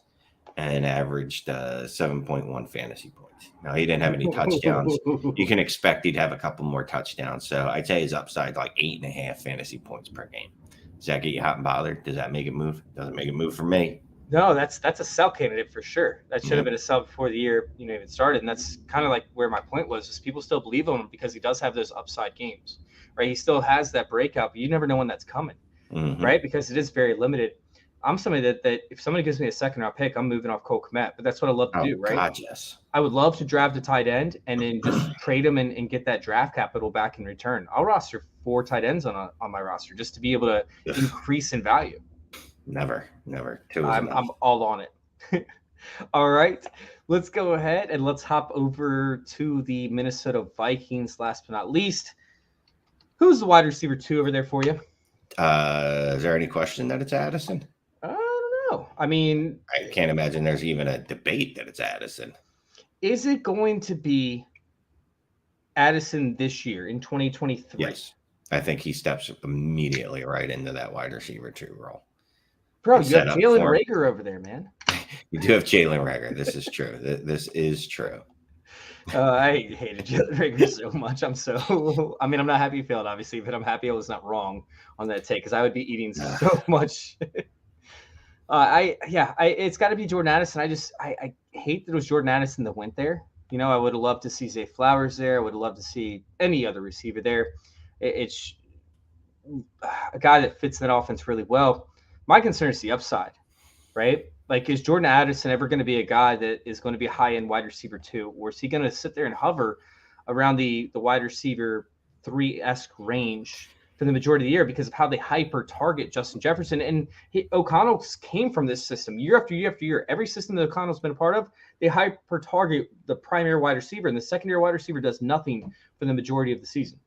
and averaged 7.1 fantasy points. Now, he didn't have any touchdowns. You can expect he'd have a couple more touchdowns. So I'd say his upside like 8.5 fantasy points per game. Does that get you hot and bothered? Does that make it move? Doesn't make it move for me. No, that's a sell candidate for sure. That should have been a sell before the year even started. And that's kind of like where my point was, is people still believe in him because he does have those upside games, right? He still has that breakout, but you never know when that's coming, right? Because it is very limited. I'm somebody that if somebody gives me a second round pick, I'm moving off Cole Kmet, but that's what I love to do, right? God, yes. I would love to draft a tight end and then just trade him and get that draft capital back in return. I'll roster 4 tight ends on my roster just to be able to increase in value. Never. 2 is I'm all on it. All right, let's go ahead and let's hop over to the Minnesota Vikings. Last but not least, who's the wide receiver 2 over there for you? Is there any question that it's Addison? I don't know. I mean, I can't imagine there's even a debate that it's Addison. Is it going to be Addison this year in 2023? Yes. I think he steps immediately right into that wide receiver 2 role. Bro, you have Jalen Reagor over there, man. You do have Jalen Reagor. This is true. This is true. I hated Jalen Reagor so much. I'm not happy he failed, obviously, but I'm happy I was not wrong on that take because I would be eating so much. It's got to be Jordan Addison. I hate that it was Jordan Addison that went there. I would have loved to see Zay Flowers there. I would have loved to see any other receiver there. It's a guy that fits in that offense really well. My concern is the upside, right? Like, is Jordan Addison ever going to be a guy that is going to be a high-end wide receiver 2, or is he going to sit there and hover around the wide receiver 3-esque range for the majority of the year because of how they hyper target Justin Jefferson. And O'Connell came from this system year after year after year. Every system that O'Connell's been a part of, they hyper target the primary wide receiver, and the secondary wide receiver does nothing for the majority of the season.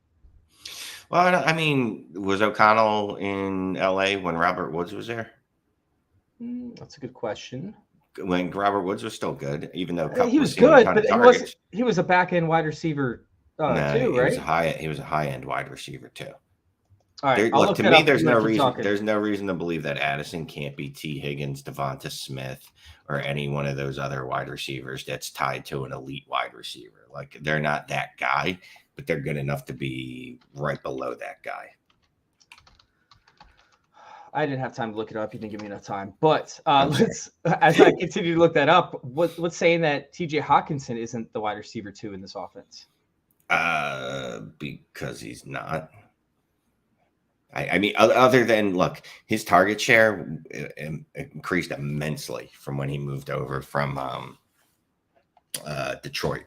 Well, I mean, was O'Connell in LA when Robert Woods was there? That's a good question. When Robert Woods was still good, even though He was good, but he was a back end wide receiver too, right? He was a high end wide receiver too. All right, look, to me, there's no reason. There's no reason to believe that Addison can't be T. Higgins, Devonta Smith, or any one of those other wide receivers that's tied to an elite wide receiver. Like, they're not that guy, but they're good enough to be right below that guy. I didn't have time to look it up. You didn't give me enough time. But as I continue to look that up, what's saying that T.J. Hawkinson isn't the wide receiver 2 in this offense? Because he's not. I mean, other than, look, his target share increased immensely from when he moved over from Detroit.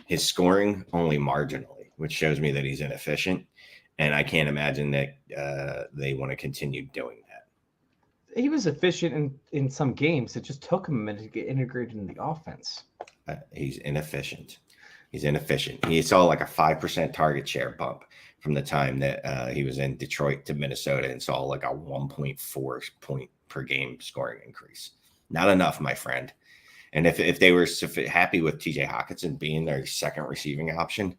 His scoring only marginally, which shows me that he's inefficient. And I can't imagine that they want to continue doing that. He was efficient in some games. It just took him a minute to get integrated in the offense. He's inefficient. He saw like a 5% target share bump from the time that he was in Detroit to Minnesota and saw like a 1.4 point per game scoring increase. Not enough, my friend. And if they were happy with TJ Hawkinson being their second receiving option,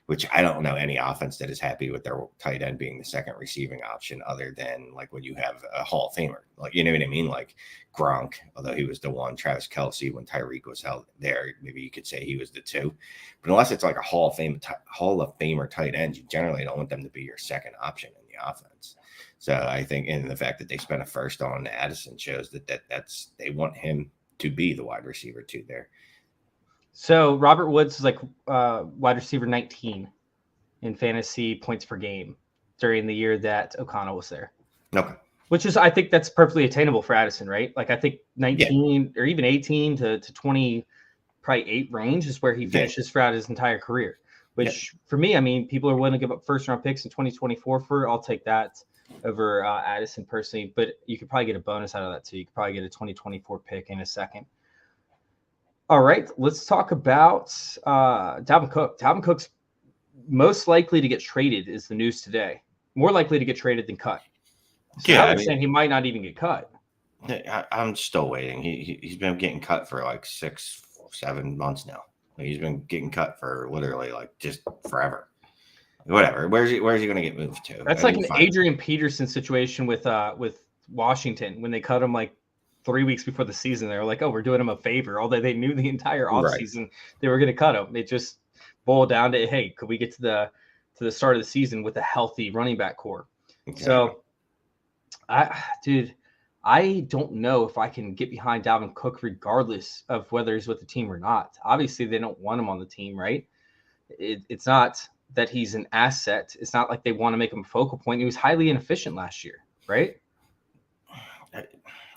which I don't know any offense that is happy with their tight end being the second receiving option other than like when you have a Hall of Famer, like, you know what I mean? Like Gronk, although he was the one, Travis Kelce, when Tyreek was held there, maybe you could say he was the 2, but unless it's like a Hall of Famer tight end, you generally don't want them to be your second option in the offense. So I think, and the fact that they spent a first on Addison shows that's they want him to be the wide receiver 2 there. So Robert Woods is like wide receiver 19 in fantasy points per game during the year that O'Connell was there. Okay. Which is, I think that's perfectly attainable for Addison, right? Like, I think 19 or even 18 to 20, probably 8 range is where he finishes throughout his entire career. Which for me, I mean, people are willing to give up first round picks in 2024 for it. I'll take that over Addison personally, but you could probably get a bonus out of that too. You could probably get a 2024 pick in a second. All right, let's talk about Dalvin Cook. Dalvin Cook's most likely to get traded is the news today. More likely to get traded than cut. So I understand he might not even get cut. I'm still waiting. He's been getting cut for like 6-7 months now. He's been getting cut for literally like just forever. Whatever. Where's he going to get moved to? That's like an Adrian Peterson situation with Washington when they cut him like 3 weeks before the season. They were like, "Oh, we're doing him a favor," although they knew the entire offseason they were going to cut him. It just boiled down to, hey, could we get to the start of the season with a healthy running back core? Okay. So, I don't know if I can get behind Dalvin Cook regardless of whether he's with the team or not. Obviously, they don't want him on the team, right? It's not that he's an asset. It's not like they want to make him a focal point. He was highly inefficient last year, right?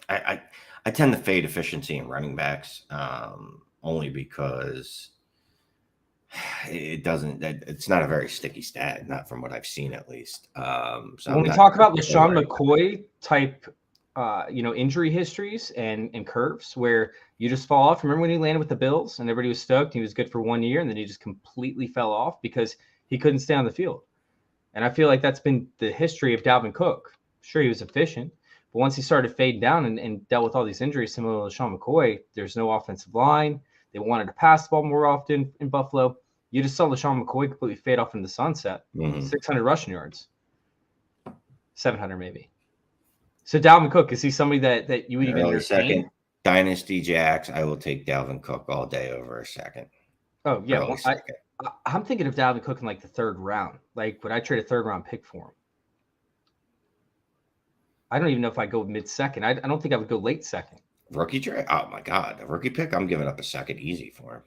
I tend to fade efficiency in running backs only because it's not a very sticky stat, not from what I've seen at least. So when we talk about LaShawn McCoy type injury histories and curves where you just fall off. Remember when he landed with the Bills and everybody was stoked? He was good for 1 year and then he just completely fell off because he couldn't stay on the field. And I feel like that's been the history of Dalvin Cook. Sure, he was efficient, but once he started fading down and dealt with all these injuries similar to LaShawn McCoy, there's no offensive line. They wanted to pass the ball more often in Buffalo. You just saw LaShawn McCoy completely fade off into the sunset. 600 rushing yards. 700 maybe. So Dalvin Cook, is he somebody that you would even entertain? Second dynasty jacks, I will take Dalvin Cook all day over a second. Oh yeah, well, I'm thinking of Dalvin Cook in like the 3rd round. Like, would I trade a 3rd round pick for him? I don't even know if I go mid-second. I don't think I would go late second. Rookie trade? Oh my God, a rookie pick? I'm giving up a second easy for him.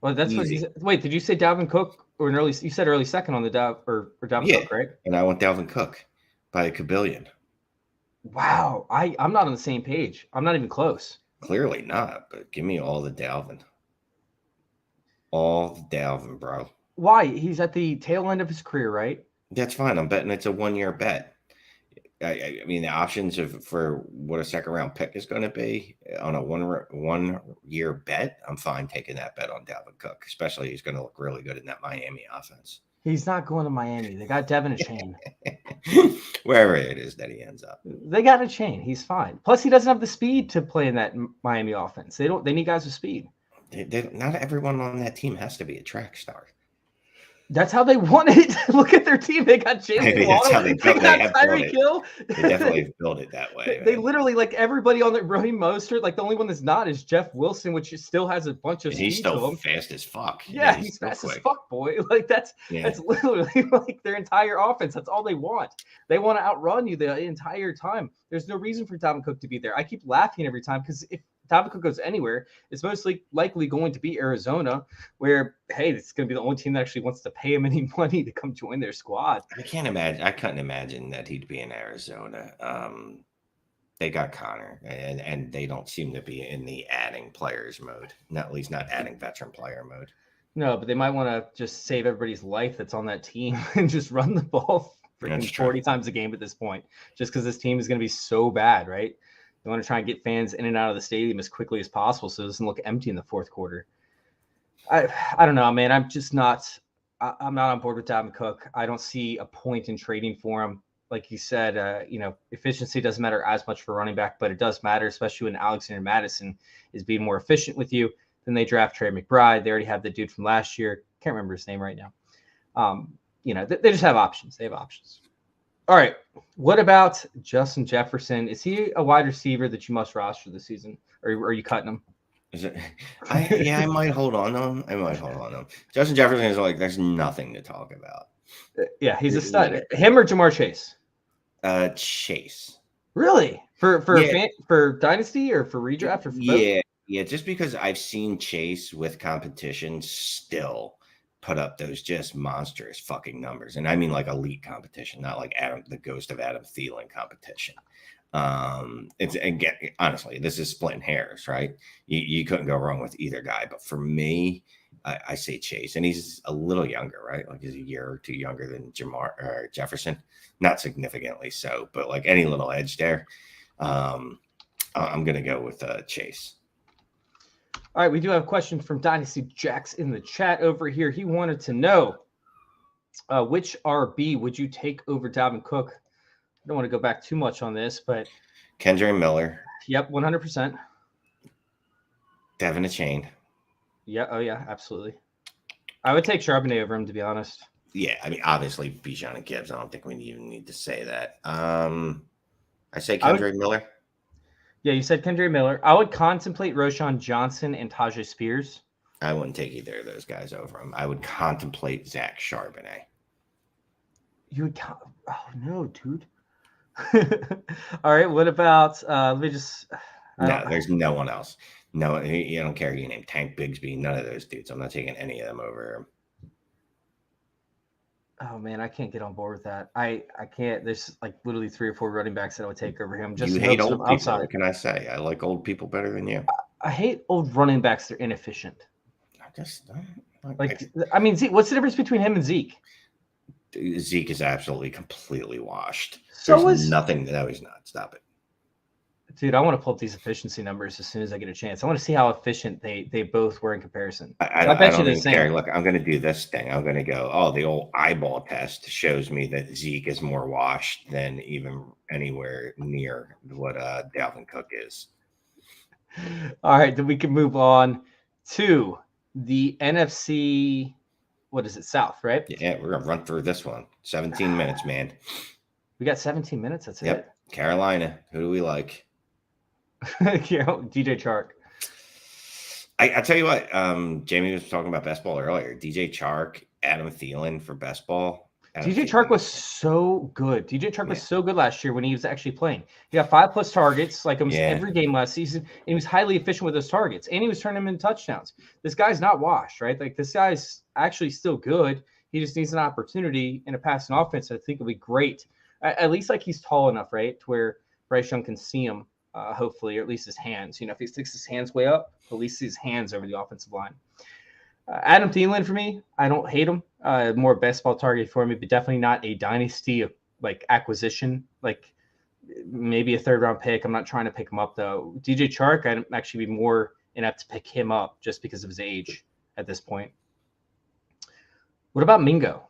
Well, that's easy. What you said. Wait, did you say Dalvin Cook or an early? You said early second on the Dalvin Cook, right? And I went Dalvin Cook by a kabillion. Wow, I'm not on the same page. I'm not even close. Clearly not, but give me all the Dalvin. All the Dalvin, bro. Why? He's at the tail end of his career, right? That's fine. I'm betting it's a 1-year bet. I mean, the options for what a second round pick is going to be on a 1-year bet, I'm fine taking that bet on Dalvin Cook, especially he's going to look really good in that Miami offense. He's not going to Miami. They got Devin Achane. Wherever it is that he ends up. They got Achane. He's fine. Plus, he doesn't have the speed to play in that Miami offense. They need guys with speed. Not everyone on that team has to be a track star. That's how they won it. Look at their team. They got Jalen Waddle. They got Tyreek Hill. They definitely built it that way. They literally, like, everybody on the Raheem Mostert, like, the only one that's not is Jeff Wilson, which still has a bunch of speed. He's still fast as fuck. Yeah, he's fast as fuck, boy. Like, that's literally like their entire offense. That's all they want. They want to outrun you the entire time. There's no reason for Dalvin Cook to be there. I keep laughing every time because if Dalvin Cook goes anywhere, it's mostly likely going to be Arizona, where, hey, it's going to be the only team that actually wants to pay him any money to come join their squad. I couldn't imagine that he'd be in Arizona. They got Connor, and they don't seem to be in the adding players mode. At least not adding veteran player mode. No, but they might want to just save everybody's life that's on that team and just run the ball freaking 40 times a game at this point, just because this team is going to be so bad, right? They want to try and get fans in and out of the stadium as quickly as possible so it doesn't look empty in the fourth quarter. I don't know, man. I'm not on board with Dalvin Cook. I don't see a point in trading for him. Like you said, efficiency doesn't matter as much for running back, but it does matter, especially when Alexander Madison is being more efficient with you. Then they draft Trey McBride. They already have the dude from last year. Can't remember his name right now. They just have options. They have options. All right. What about Justin Jefferson? Is he a wide receiver that you must roster this season, or are you cutting him? Is it? I might hold on to him. Justin Jefferson is like, there's nothing to talk about. Yeah, he's a stud. Him or Jamar Chase? Chase. Really? For Dynasty or for redraft or for both? Yeah. Just because I've seen Chase with competition still put up those just monstrous fucking numbers, and I mean like elite competition, not like the ghost of Adam Thielen competition. It's, again, honestly, this is splitting hairs, right? You couldn't go wrong with either guy, but for me, I say Chase, and he's a little younger, right? Like he's a year or two younger than Jefferson, not significantly so, but like any little edge there. I'm gonna go with Chase. All right, we do have a question from Dynasty Jax in the chat over here. He wanted to know which RB would you take over Dalvin Cook? I don't want to go back too much on this, but Kendra Miller. Yep, 100%. Devin Achane. Yeah, oh yeah, absolutely. I would take Charbonnet over him, to be honest. Yeah, I mean, obviously Bijan and Gibbs. I don't think we even need to say that. I say Kendra Miller. Yeah, you said Kendra Miller. I would contemplate Roshan Johnson and Tajay Spears. I wouldn't take either of those guys over him. I would contemplate Zach Charbonnet. You would? Oh no, dude. All right. What about? Let me just. No, there's no one else. No, you don't care. You name Tank Bigsby. None of those dudes. I'm not taking any of them over him. Oh man, I can't get on board with that. I can't. There's like literally 3 or 4 running backs that I would take over him. Just you hate old people. Outside. What can I say? I like old people better than you. I hate old running backs. They're inefficient. I mean, Zeke, what's the difference between him and Zeke? Zeke is absolutely completely washed. So There's nothing. No, he's not. Stop it. Dude, I want to pull up these efficiency numbers as soon as I get a chance. I want to see how efficient they both were in comparison. I bet you the same. Care. Look, I'm going to do this thing. I'm going to go, the old eyeball test shows me that Zeke is more washed than even anywhere near what Dalvin Cook is. All right, then we can move on to the NFC, what is it, South, right? Yeah, we're going to run through this one. 17 minutes, man. We got 17 minutes, that's it? Carolina, who do we like? DJ Chark. I tell you what, Jamie was talking about best ball earlier. DJ Chark, Adam Thielen for best ball. DJ Chark was so good. DJ Chark was so good last year when he was actually playing. He got 5+ targets like almost every game last season, and he was highly efficient with those targets, and he was turning them into touchdowns. This guy's not washed, right? Like, this guy's actually still good. He just needs an opportunity in a passing offense. I think it'll be great. At least like he's tall enough, right, to where Bryce Young can see him. Hopefully, or at least his hands. If he sticks his hands way up, at least his hands over the offensive line. Adam Thielen for me, I don't hate him. more best ball target for me, but definitely not a dynasty like acquisition. Like maybe a 3rd round pick. I'm not trying to pick him up though. DJ Chark, I'd actually be more inept to pick him up just because of his age at this point. What about Mingo?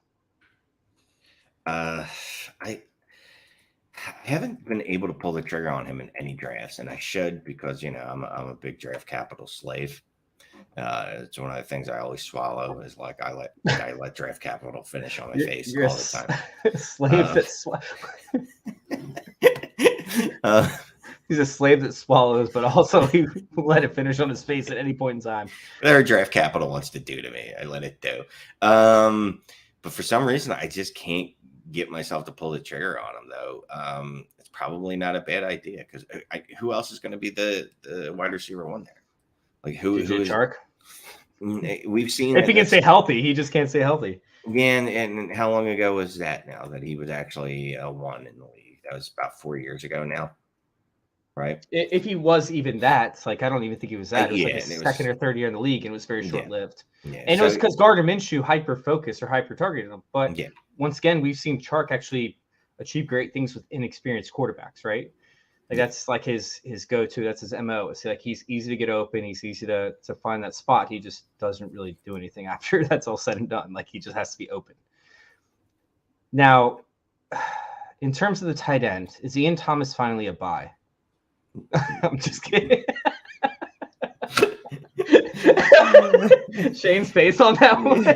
I haven't been able to pull the trigger on him in any drafts, and I should because I'm a big draft capital slave. It's one of the things I always swallow is like I let draft capital finish on my face you're all the time. Slave he's a slave that swallows, but also he let it finish on his face at any point in time. Whatever draft capital wants to do to me, I let it do. But for some reason, I just can't get myself to pull the trigger on him, though. It's probably not a bad idea because who else is going to be the wide receiver 1 there? Like who is Chark? We've seen if he can stay healthy, he just can't stay healthy. Yeah, and how long ago was that now that he was actually 1 in the league? That was about 4 years ago now, right? If he was even that, like I don't even think he was that. It was like his second or third year in the league, and it was very short-lived. Yeah, and it was because Gardner Minshew hyper-focused or hyper-targeted him. But once again, we've seen Chark actually achieve great things with inexperienced quarterbacks, right? Like that's like his go-to. That's his MO. It's like he's easy to get open. He's easy to find that spot. He just doesn't really do anything after that's all said and done. Like he just has to be open. Now, in terms of the tight end, is Ian Thomas finally a buy? I'm just kidding. Shane's face on that one.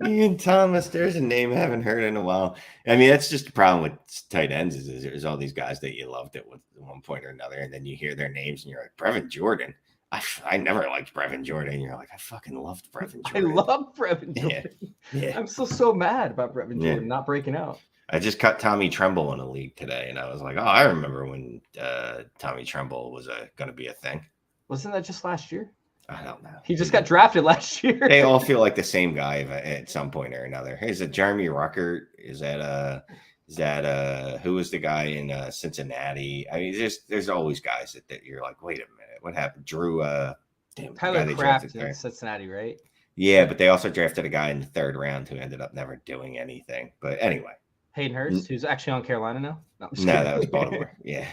Ian Thomas, there's a name I haven't heard in a while. I mean, that's just the problem with tight ends is there's all these guys that you loved at one point or another, and then you hear their names and you're like, Brevin Jordan. I never liked Brevin Jordan. You're like, I fucking loved Brevin Jordan. I love Brevin Jordan. Yeah. I'm so mad about Brevin Jordan not breaking out. I just cut Tommy Tremble in a league today, and I was like, oh, I remember when Tommy Tremble was going to be a thing. Wasn't that just last year? I don't know. He just got drafted last year. They all feel like the same guy at some point or another. Is it Jeremy Ruckert? Is that who was the guy in Cincinnati? I mean, there's always guys that you're like, wait a minute, what happened? Drew Tyler Kraft in Cincinnati, right? Yeah, but they also drafted a guy in the 3rd round who ended up never doing anything. But anyway. Hayden Hurst, who's actually on Carolina now. No, that was Baltimore. Yeah.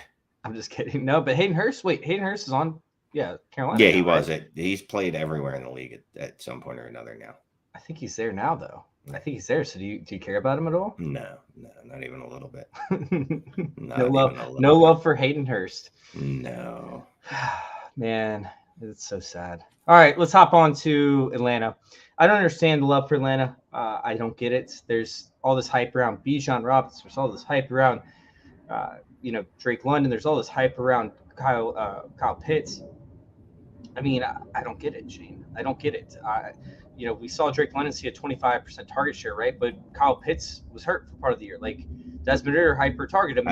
I'm just kidding. No, but Hayden Hurst is on Carolina. Yeah, he was it. He's played everywhere in the league at some point or another now. I think he's there now, though. I think he's there. So do you care about him at all? No, not even a little bit. No love for Hayden Hurst. No. Man, it's so sad. All right, let's hop on to Atlanta. I don't understand the love for Atlanta. I don't get it. There's all this hype around Bijan Robinson. There's all this hype around, Drake London. There's all this hype around Kyle Pitts. I mean, I don't get it, Shane. I don't get it. We saw Drake London see a 25% target share, right? But Kyle Pitts was hurt for part of the year. Like Desmond Ridder hyper targeted him.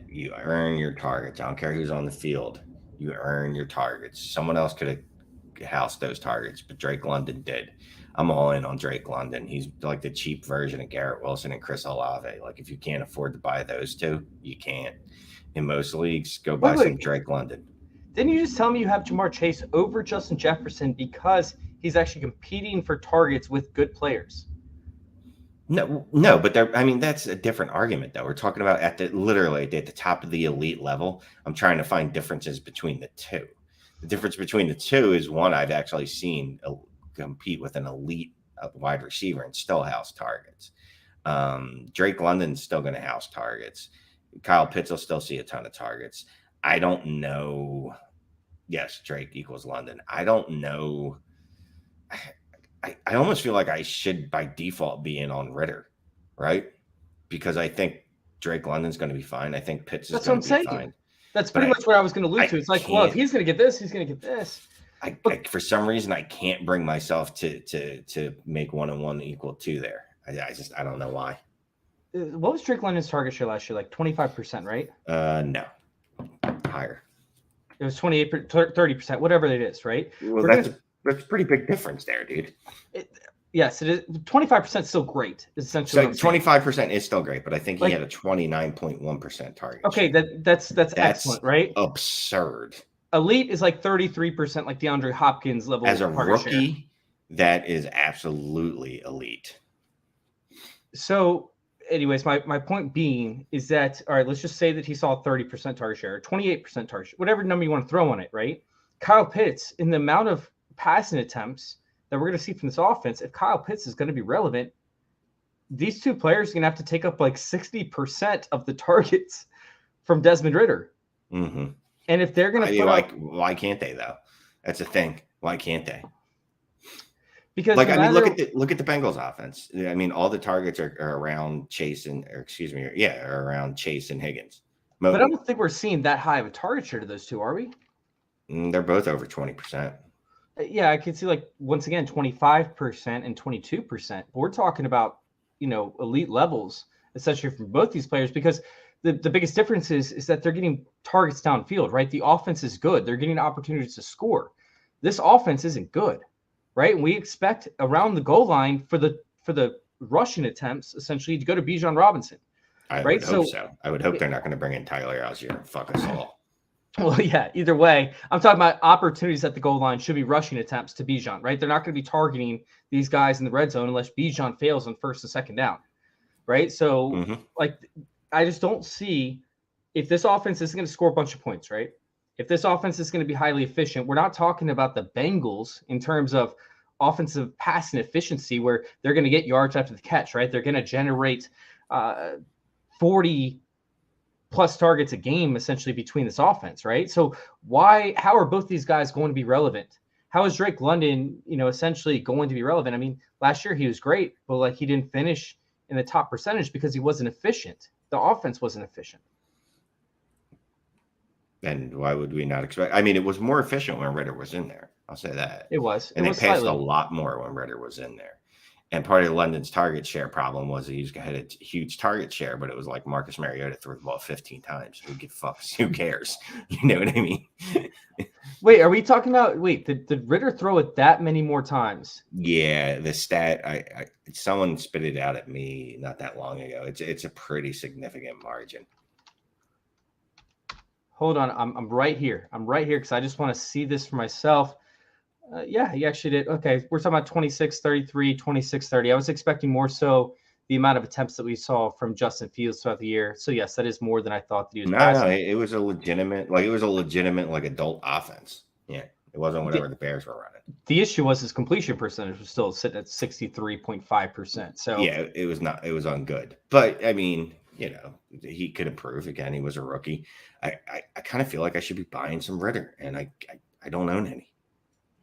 You earn your targets. I don't care who's on the field. You earn your targets. Someone else could have housed those targets, but Drake London did. I'm all in on Drake London. He's like the cheap version of Garrett Wilson and Chris Olave. Like if you can't afford to buy those two, you can't. In most leagues, go buy some Drake London. Didn't you just tell me you have Jamar Chase over Justin Jefferson because he's actually competing for targets with good players? No, but that's a different argument, though. We're talking about literally at the top of the elite level. I'm trying to find differences between the two. The difference between the two is one I've actually seen compete with an elite wide receiver and still house targets. Drake London's still going to house targets. Kyle Pitts will still see a ton of targets. I don't know. Yes, Drake equals London. I don't know. I almost feel like I should by default be in on Ridder, right? Because I think Drake London's going to be fine. I think Pitts is going to be fine. That's pretty much what I was going to allude to. It's like, well, if he's going to get this, he's going to get this. For some reason, I can't bring myself to make 1 and 1 equal 2 there. I don't know why. What was Drake London's target share last year? Like 25%, right? No, higher. It was 28%, 30%, whatever it is, right? Well, that's a pretty big difference there, dude. Yes, it is. 25% is still great. Essentially, so 25% is still great, but I think he had a 29.1% target. Okay, that's excellent, right? Absurd. Elite is like 33%, like DeAndre Hopkins level. As a rookie, that is absolutely elite. So, anyways, my point being is that, all right, let's just say that he saw 30% target share, 28% target share, whatever number you want to throw on it, right? Kyle Pitts, in the amount of passing attempts that we're going to see from this offense, if Kyle Pitts is going to be relevant, these two players are going to have to take up like 60% of the targets from Desmond Ridder. Mm-hmm. And if they're going to put up, why can't they though? That's the thing. Why can't they? Because like, I mean, look at the Bengals offense. I mean, all the targets are around Chase and, are around Chase and Higgins. But I don't think we're seeing that high of a target share to those two, are we? They're both over 20%. Yeah, I can see like once again 25% and 22%. But we're talking about elite levels, essentially from both these players, because the biggest difference is that they're getting targets downfield, right? The offense is good. They're getting opportunities to score. This offense isn't good, right? And we expect around the goal line for the rushing attempts essentially to go to Bijan Robinson. I would hope so. I would hope they're not going to bring in Tyler Algier and fuck us all. Well, yeah, either way, I'm talking about opportunities at the goal line should be rushing attempts to Bijan, right? They're not going to be targeting these guys in the red zone unless Bijan fails on first and second down, right? So, I just don't see if this offense is going to score a bunch of points, right? If this offense is going to be highly efficient, we're not talking about the Bengals in terms of offensive passing efficiency where they're going to get yards after the catch, right? They're going to generate 40 plus targets a game essentially between this offense, right? So how are both these guys going to be relevant? How is Drake London, essentially going to be relevant? I mean, last year he was great, but like he didn't finish in the top percentage because he wasn't efficient. The offense wasn't efficient. And why would we not expect? I mean, it was more efficient when Ridder was in there. I'll say that. It was. And they passed a lot more when Ridder was in there. And part of London's target share problem was he had a huge target share, but it was like Marcus Mariota threw the ball 15 times. Who cares? You know what I mean? Wait, are we talking about? Wait, did Ridder throw it that many more times? Yeah, the stat. Someone spit it out at me not that long ago. It's a pretty significant margin. Hold on, I'm right here. I'm right here because I just want to see this for myself. Yeah, he actually did. Okay, we're talking about 26-33, 26-30. I was expecting more so the amount of attempts that we saw from Justin Fields throughout the year. So yes, that is more than I thought that he was. No, it was a legitimate, adult offense. Yeah, it wasn't whatever the Bears were running. The issue was his completion percentage was still sitting at 63.5%. So yeah, it was on good. But I mean, he could improve. Again, he was a rookie. I kind of feel like I should be buying some Ridder, and I don't own any.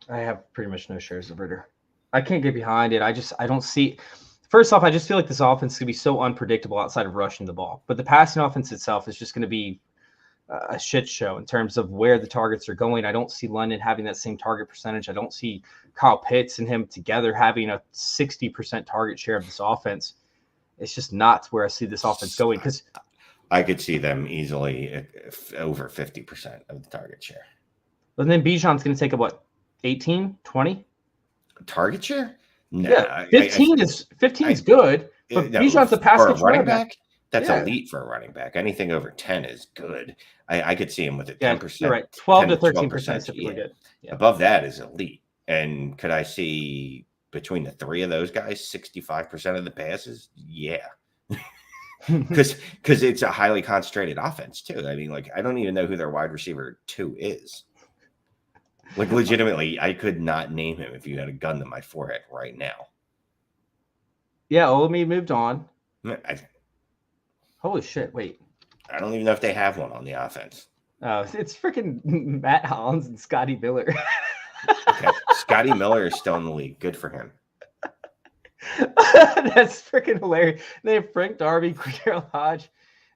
I have pretty much no shares of Ridder. I can't get behind it. I don't see. First off, I just feel like this offense is going to be so unpredictable outside of rushing the ball. But the passing offense itself is just going to be a shit show in terms of where the targets are going. I don't see London having that same target percentage. I don't see Kyle Pitts and him together having a 60% target share of this offense. It's just not where I see this offense going. Because I could see them easily over 50% of the target share. And then Bijan's going to take up what? 18, 20 target share? No, yeah, 15 is good. But Bijan's a pass catch running back. That's elite for a running back. Anything over 10 is good. I could see him with a 10%. You're right. 12 to 13% is typically good. Yeah. Above that is elite. And could I see between the three of those guys 65% of the passes? Yeah. Because it's a highly concentrated offense too. I mean, like, I don't even know who their wide receiver 2 is. Like, legitimately, I could not name him if you had a gun to my forehead right now. Yeah, Olami moved on. Holy shit, wait. I don't even know if they have one on the offense. Oh, it's freaking Matt Hollins and Scotty Miller. Okay, Scotty Miller is still in the league. Good for him. That's freaking hilarious. They have Frank Darby, Cordero Hodge,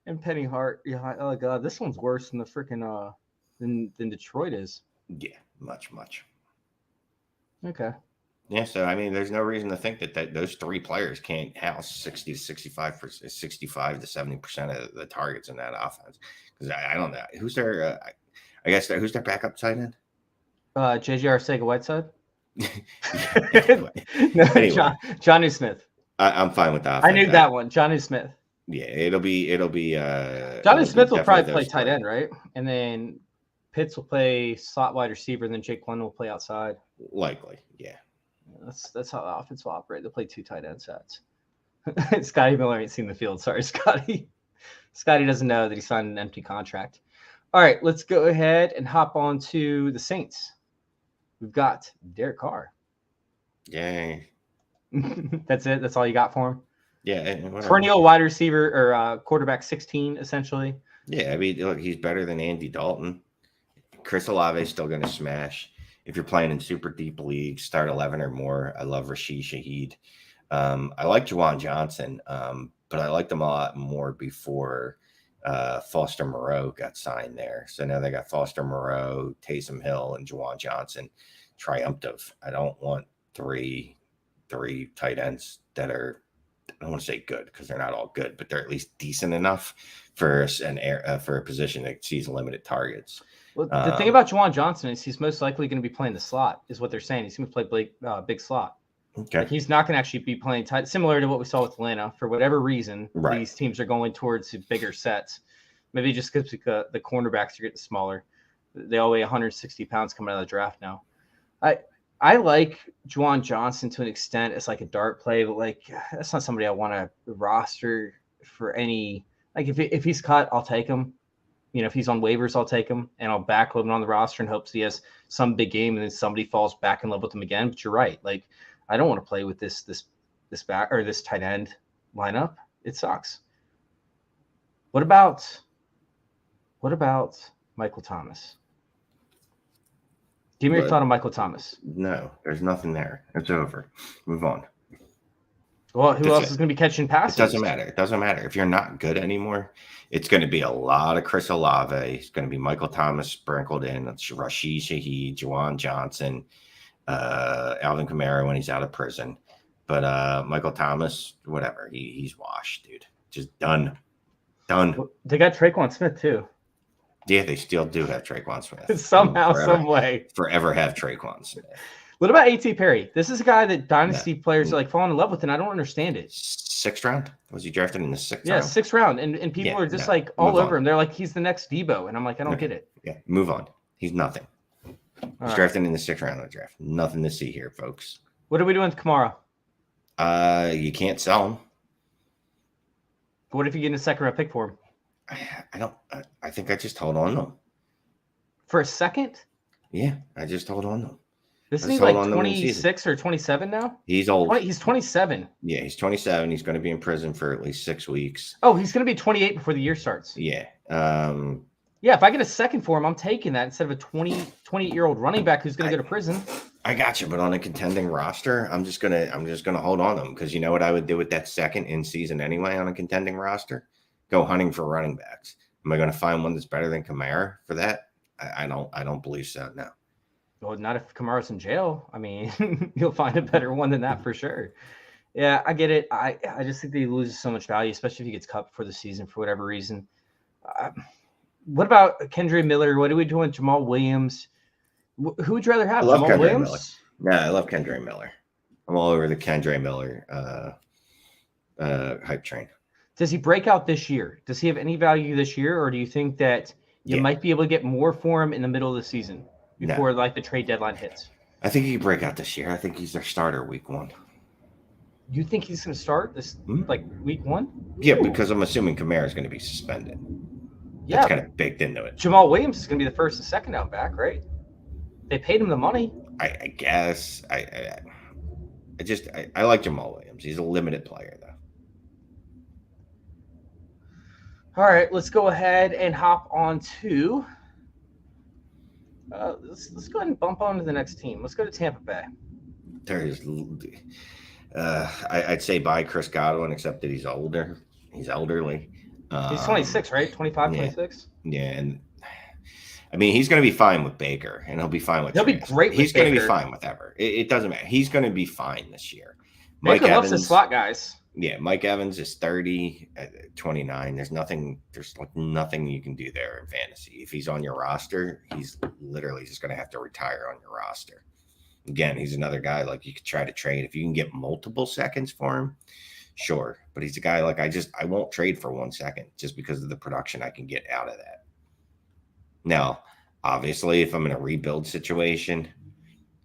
and Penny Hart. Yeah, oh god, this one's worse than the freaking than Detroit is. Yeah, much. Okay. Yeah, so I mean, there's no reason to think that those three players can't house 60 to 65 to 70% of the targets in that offense. Because I don't know who's their. I guess who's their backup tight end? JJ Arcega-Whiteside. Anyway. Johnny Smith. I'm fine with that. I knew that one. Johnny Smith. Yeah, it'll be. Johnny Smith will probably play tight end, right? And then Pitts will play slot wide receiver, and then Jake London will play outside. Likely, yeah. That's how the offense will operate. They'll play 2 tight end sets. Scotty Miller ain't seen the field. Sorry, Scotty. Scotty doesn't know that he signed an empty contract. All right, let's go ahead and hop on to the Saints. We've got Derek Carr. Yay. That's it. That's all you got for him? Yeah. Perennial wide receiver or quarterback 16, essentially. Yeah, I mean, look, he's better than Andy Dalton. Chris Olave is still going to smash. If you're playing in super deep leagues, start 11 or more. I love Rashid Shaheed. I like Juwan Johnson, but I liked him a lot more before Foster Moreau got signed there. So now they got Foster Moreau, Taysom Hill, and Juwan Johnson. Triumptive. I don't want three tight ends that are, I don't want to say good because they're not all good, but they're at least decent enough for a position that sees limited targets. Well, the thing about Juwan Johnson is he's most likely going to be playing the slot, is what they're saying. He's going to play big slot. Okay. Like he's not going to actually be playing tight, similar to what we saw with Atlanta. For whatever reason, right. These teams are going towards bigger sets. Maybe just because the cornerbacks are getting smaller. They all weigh 160 pounds coming out of the draft now. I like Juwan Johnson to an extent. It's like a dart play, but like that's not somebody I want to roster for any. Like if he's cut, I'll take him. You know, if he's on waivers, I'll take him and I'll backload him on the roster in hopes he has some big game and then somebody falls back in love with him again. But you're right. Like I don't want to play with this back or this tight end lineup. It sucks. What about Michael Thomas? Give me your thought on Michael Thomas. No, there's nothing there. It's over. Move on. Well, who else is going to be catching passes? It doesn't matter. It doesn't matter. If you're not good anymore, it's going to be a lot of Chris Olave. It's going to be Michael Thomas sprinkled in. It's Rashid Shaheed, Juwan Johnson, Alvin Kamara when he's out of prison. But Michael Thomas, whatever. He's washed, dude. Just done. Well, they got Traquan Smith, too. Yeah, they still do have Traquan Smith. Somehow, some way. Forever have Traquan Smith. What about A.T. Perry? This is a guy that dynasty players are like falling in love with, and I don't understand it. 6th round? Was he drafted in the 6th round? Yeah, 6th round. And people are just like all over him. They're like, he's the next Debo. And I'm like, I don't get it. Yeah, move on. He's nothing. He's drafted in the 6th round of the draft. Nothing to see here, folks. What are we doing with Kamara? You can't sell him. What if you get a 2nd round pick for him? I think I just hold on to him. For a second? Yeah, I just hold on to him. Isn't he like 26 or 27 now? He's old. He's 27. Yeah, he's 27. He's going to be in prison for at least 6 weeks. Oh, he's going to be 28 before the year starts. Yeah. Yeah, if I get a 2nd for him, I'm taking that instead of a 28-year-old running back who's going to go to prison. I got you, but on a contending roster, I'm just gonna hold on to him because you know what I would do with that 2nd in season anyway on a contending roster? Go hunting for running backs. Am I going to find one that's better than Kamara for that? I don't believe so. No. Well, not if Kamara's in jail. I mean, you'll find a better one than that for sure. Yeah, I get it. I just think they lose so much value, especially if he gets cut before the season for whatever reason. What about Kendre Miller? What are we doing? Jamal Williams? Who would you rather have? Jamal Williams? Miller. Yeah, I love Kendre Miller. I'm all over the Kendre Miller hype train. Does he break out this year? Does he have any value this year, or do you think that you might be able to get more for him in the middle of the season before like the trade deadline hits? I think he could break out this year. I think he's their starter week 1. You think he's going to start this like week 1? Yeah, because I'm assuming Kamara is going to be suspended. Yeah, that's kind of baked into it. Jamal Williams is going to be the 1st and 2nd out back, right? They paid him the money. I guess. I like Jamal Williams. He's a limited player, though. All right, let's go ahead and hop on to let's go ahead and bump on to the next team. Let's go to Tampa Bay. There's I'd say bye Chris Godwin, except that he's older. He's elderly. He's 26, right? 25, 26? Yeah, and I mean, he's going to be fine with Baker, and he'll be fine with. He'll be great. He's going to be fine with Ever. It doesn't matter. He's going to be fine this year. Baker loves his slot guys. Yeah, Mike Evans is 30, 29. There's nothing you can do there in fantasy. If he's on your roster, he's literally just going to have to retire on your roster. Again, he's another guy like you could try to trade. If you can get multiple seconds for him, sure. But he's a guy like I won't trade for 1 second just because of the production I can get out of that. Now, obviously, if I'm in a rebuild situation,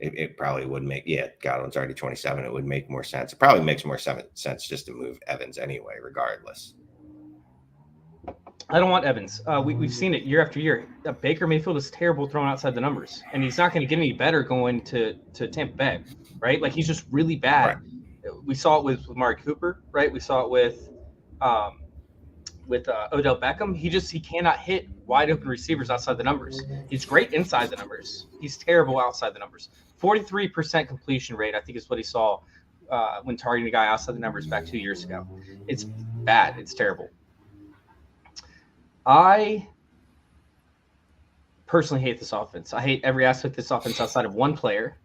it probably would make, Godwin's already 27. It would make more sense. It probably makes more sense just to move Evans anyway, regardless. I don't want Evans. We've seen it year after year. Baker Mayfield is terrible throwing outside the numbers, and he's not going to get any better going to Tampa Bay, right? Like, he's just really bad. Right. We saw it with Amari Cooper, right? We saw it with Odell Beckham. He cannot hit wide open receivers outside the numbers. He's great inside the numbers. He's terrible outside the numbers. 43% completion rate, I think, is what he saw when targeting a guy outside the numbers back 2 years ago. It's bad. It's terrible. I personally hate this offense. I hate every aspect of this offense outside of one player.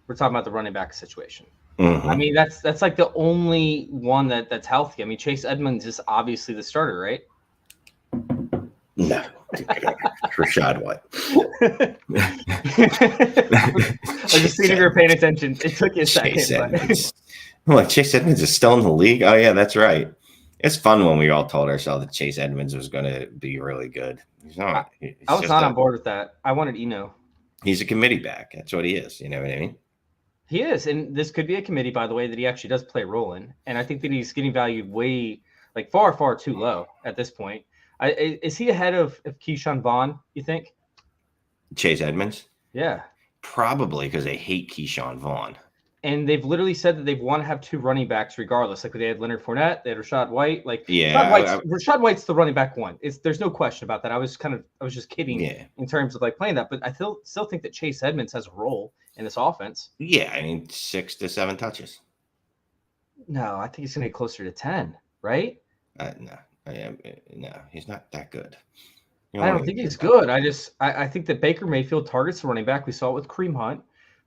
We're talking about the running back situation. Mm-hmm. I mean, that's like the only one that's healthy. I mean, Chase Edmonds is obviously the starter, right? No, Rashad White. I just seen if you were paying attention. It took you a second. Like, Chase Edmonds is still in the league? Oh, yeah, that's right. It's fun when we all told ourselves that Chase Edmonds was going to be really good. He's not. I was not on board with that. I wanted Eno. He's a committee back. That's what he is. You know what I mean? He is. And this could be a committee, by the way, that he actually does play a role in. And I think that he's getting valued far, far too low at this point. Is he ahead of Keyshawn Vaughn, you think? Chase Edmonds? Yeah. Probably, because they hate Keyshawn Vaughn. And they've literally said that they want to have two running backs regardless. Like, they had Leonard Fournette, they had Rashad White. Rashad White's the running back one. There's no question about that. I was just kidding in terms of like playing that. But I still think that Chase Edmonds has a role in this offense. Yeah, I mean, 6 to 7 touches. No, I think he's going to get closer to 10, right? No, he's not that good. I don't think he's good. I think that Baker Mayfield targets the running back. We saw it with Kareem Hunt.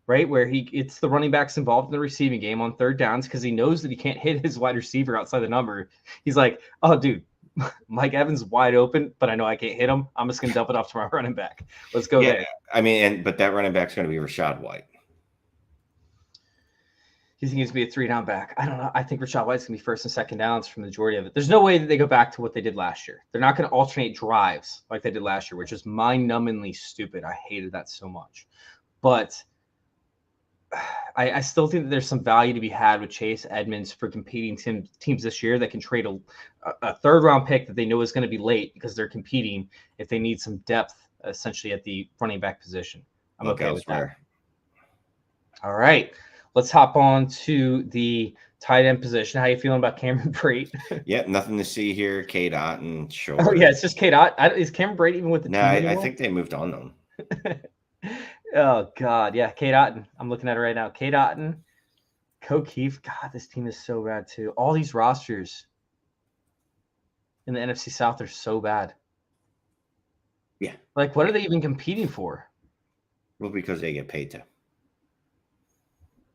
Right, where it's the running backs involved in the receiving game on third downs because he knows that he can't hit his wide receiver outside the number. He's like, oh, dude, Mike Evans wide open, but I know I can't hit him. I'm just going to dump it off to my running back. Let's go there. I mean, but that running back's going to be Rashad White. You think he's going to be a 3-down back? I don't know. I think Rashad White's going to be first and second downs for the majority of it. There's no way that they go back to what they did last year. They're not going to alternate drives like they did last year, which is mind-numbingly stupid. I hated that so much. But I still think that there's some value to be had with Chase Edmonds for competing teams this year that can trade a third-round pick that they know is going to be late because they're competing if they need some depth, essentially, at the running back position. I'm okay with that. All right. Let's hop on to the tight end position. How you feeling about Cameron Brate? Yeah, nothing to see here. K-Dot and Short. Oh, yeah, it's just K-Dot. Is Cameron Brate even with the team anymore? I think they moved on them. Oh, God. Yeah, Kate Otten. I'm looking at it right now. Kate Otten, O'Keefe. God, this team is so bad, too. All these rosters in the NFC South are so bad. Yeah. Like, what are they even competing for? Well, because they get paid to.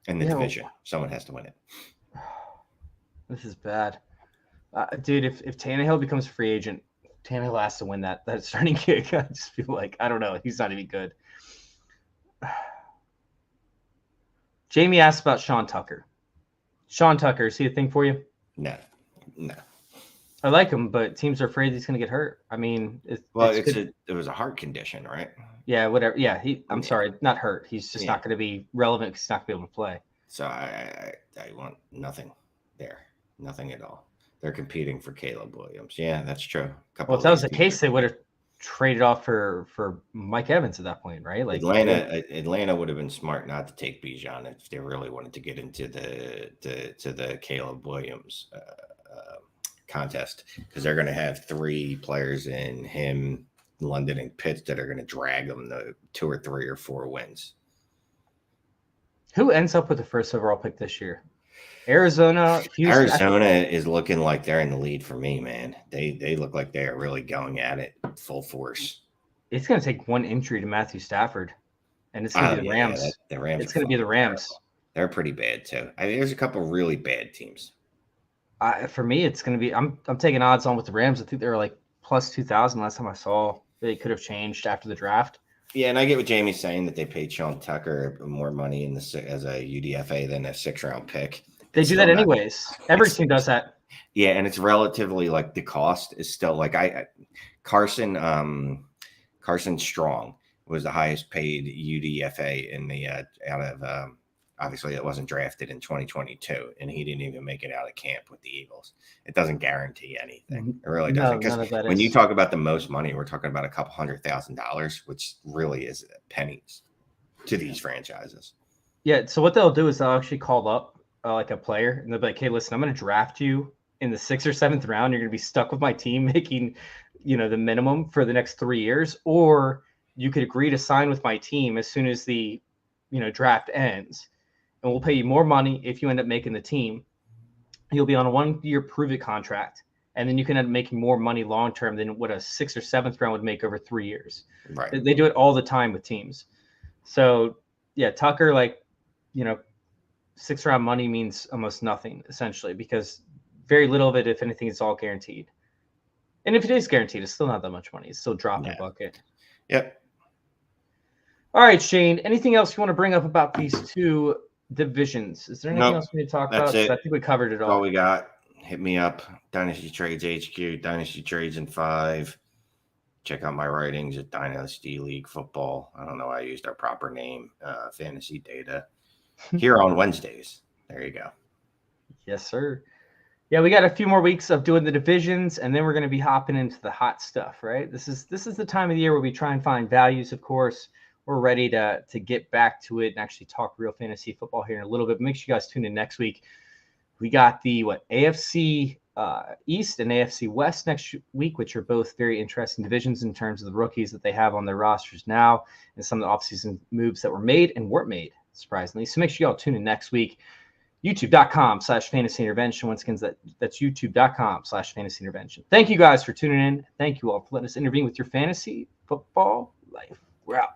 In the division. Someone has to win it. This is bad. Dude, if Tannehill becomes a free agent, Tannehill has to win that starting gig. I just feel like, I don't know. He's not even good. Jamie asked about Sean Tucker. Sean Tucker, is he a thing for you? No. I like him, but teams are afraid he's going to get hurt. I mean, it was a heart condition, right? Yeah, whatever. Yeah, I'm sorry, not hurt. He's just not going to be relevant because he's not going to be able to play. So I want nothing there, nothing at all. They're competing for Caleb Williams. Yeah, that's true. Well, if that was the case, they would have traded off for Mike Evans at that point, right? Like Atlanta would have been smart not to take Bijan if they really wanted to get into the Caleb Williams contest, because they're going to have 3 players in him, London, and Pitts that are going to drag them to 2 or 3 or 4 wins. Who ends up with the first overall pick this year? Arizona, Houston. Arizona is looking like they're in the lead for me, man. They look like they are really going at it full force. It's going to take one injury to Matthew Stafford, and it's going to be the Rams. The Rams. It's going to be the Rams. They're pretty bad too. I mean, there's a couple really bad teams. For me, it's going to be. I'm taking odds on with the Rams. I think they were like plus 2,000 last time I saw. They could have changed after the draft. Yeah, and I get what Jamie's saying that they paid Sean Tucker more money as a UDFA than a 6-round pick. They do that anyways. Every team does that. Yeah, and it's relatively like the cost is still like Carson Strong was the highest paid UDFA in the out of obviously it wasn't drafted in 2022, and he didn't even make it out of camp with the Eagles. It doesn't guarantee anything. It really doesn't. None of that when is. you talk about the most money, we're talking about a couple $100,000, which really is pennies to these franchises. Yeah. So what they'll do is they'll actually call up like a player, and they'll be like, "Hey, listen, I'm going to draft you in the 6th or 7th round. You're going to be stuck with my team making, the minimum for the next 3 years, or you could agree to sign with my team as soon as the, draft ends, and we'll pay you more money if you end up making the team. You'll be on a 1-year prove-it contract, and then you can end up making more money long-term than what a 6th or 7th round would make over 3 years." Right. They do it all the time with teams. So, yeah, Tucker, 6th round money means almost nothing, essentially, because very little of it, if anything, is all guaranteed. And if it is guaranteed, it's still not that much money. It's still dropping a bucket. Yep. All right, Shane, anything else you want to bring up about these two divisions? Is there anything else we need to talk about? It. I think we covered it all. All we got. Hit me up. Dynasty Trades HQ, Dynasty Trades in 5. Check out my writings at Dynasty League Football. I don't know why I used our proper name, Fantasy Data, here on Wednesdays. There you go. Yes, sir. Yeah, we got a few more weeks of doing the divisions, and then we're going to be hopping into the hot stuff, right? This is the time of the year where we try and find values, of course. We're ready to get back to it and actually talk real fantasy football here in a little bit. Make sure you guys tune in next week. We got the AFC East and AFC West next week, which are both very interesting divisions in terms of the rookies that they have on their rosters now and some of the offseason moves that were made and weren't made, surprisingly. So make sure you all tune in next week. YouTube.com/fantasy intervention. Once again, that's YouTube.com/fantasy intervention. Thank you guys for tuning in. Thank you all for letting us intervene with your fantasy football life. We're out.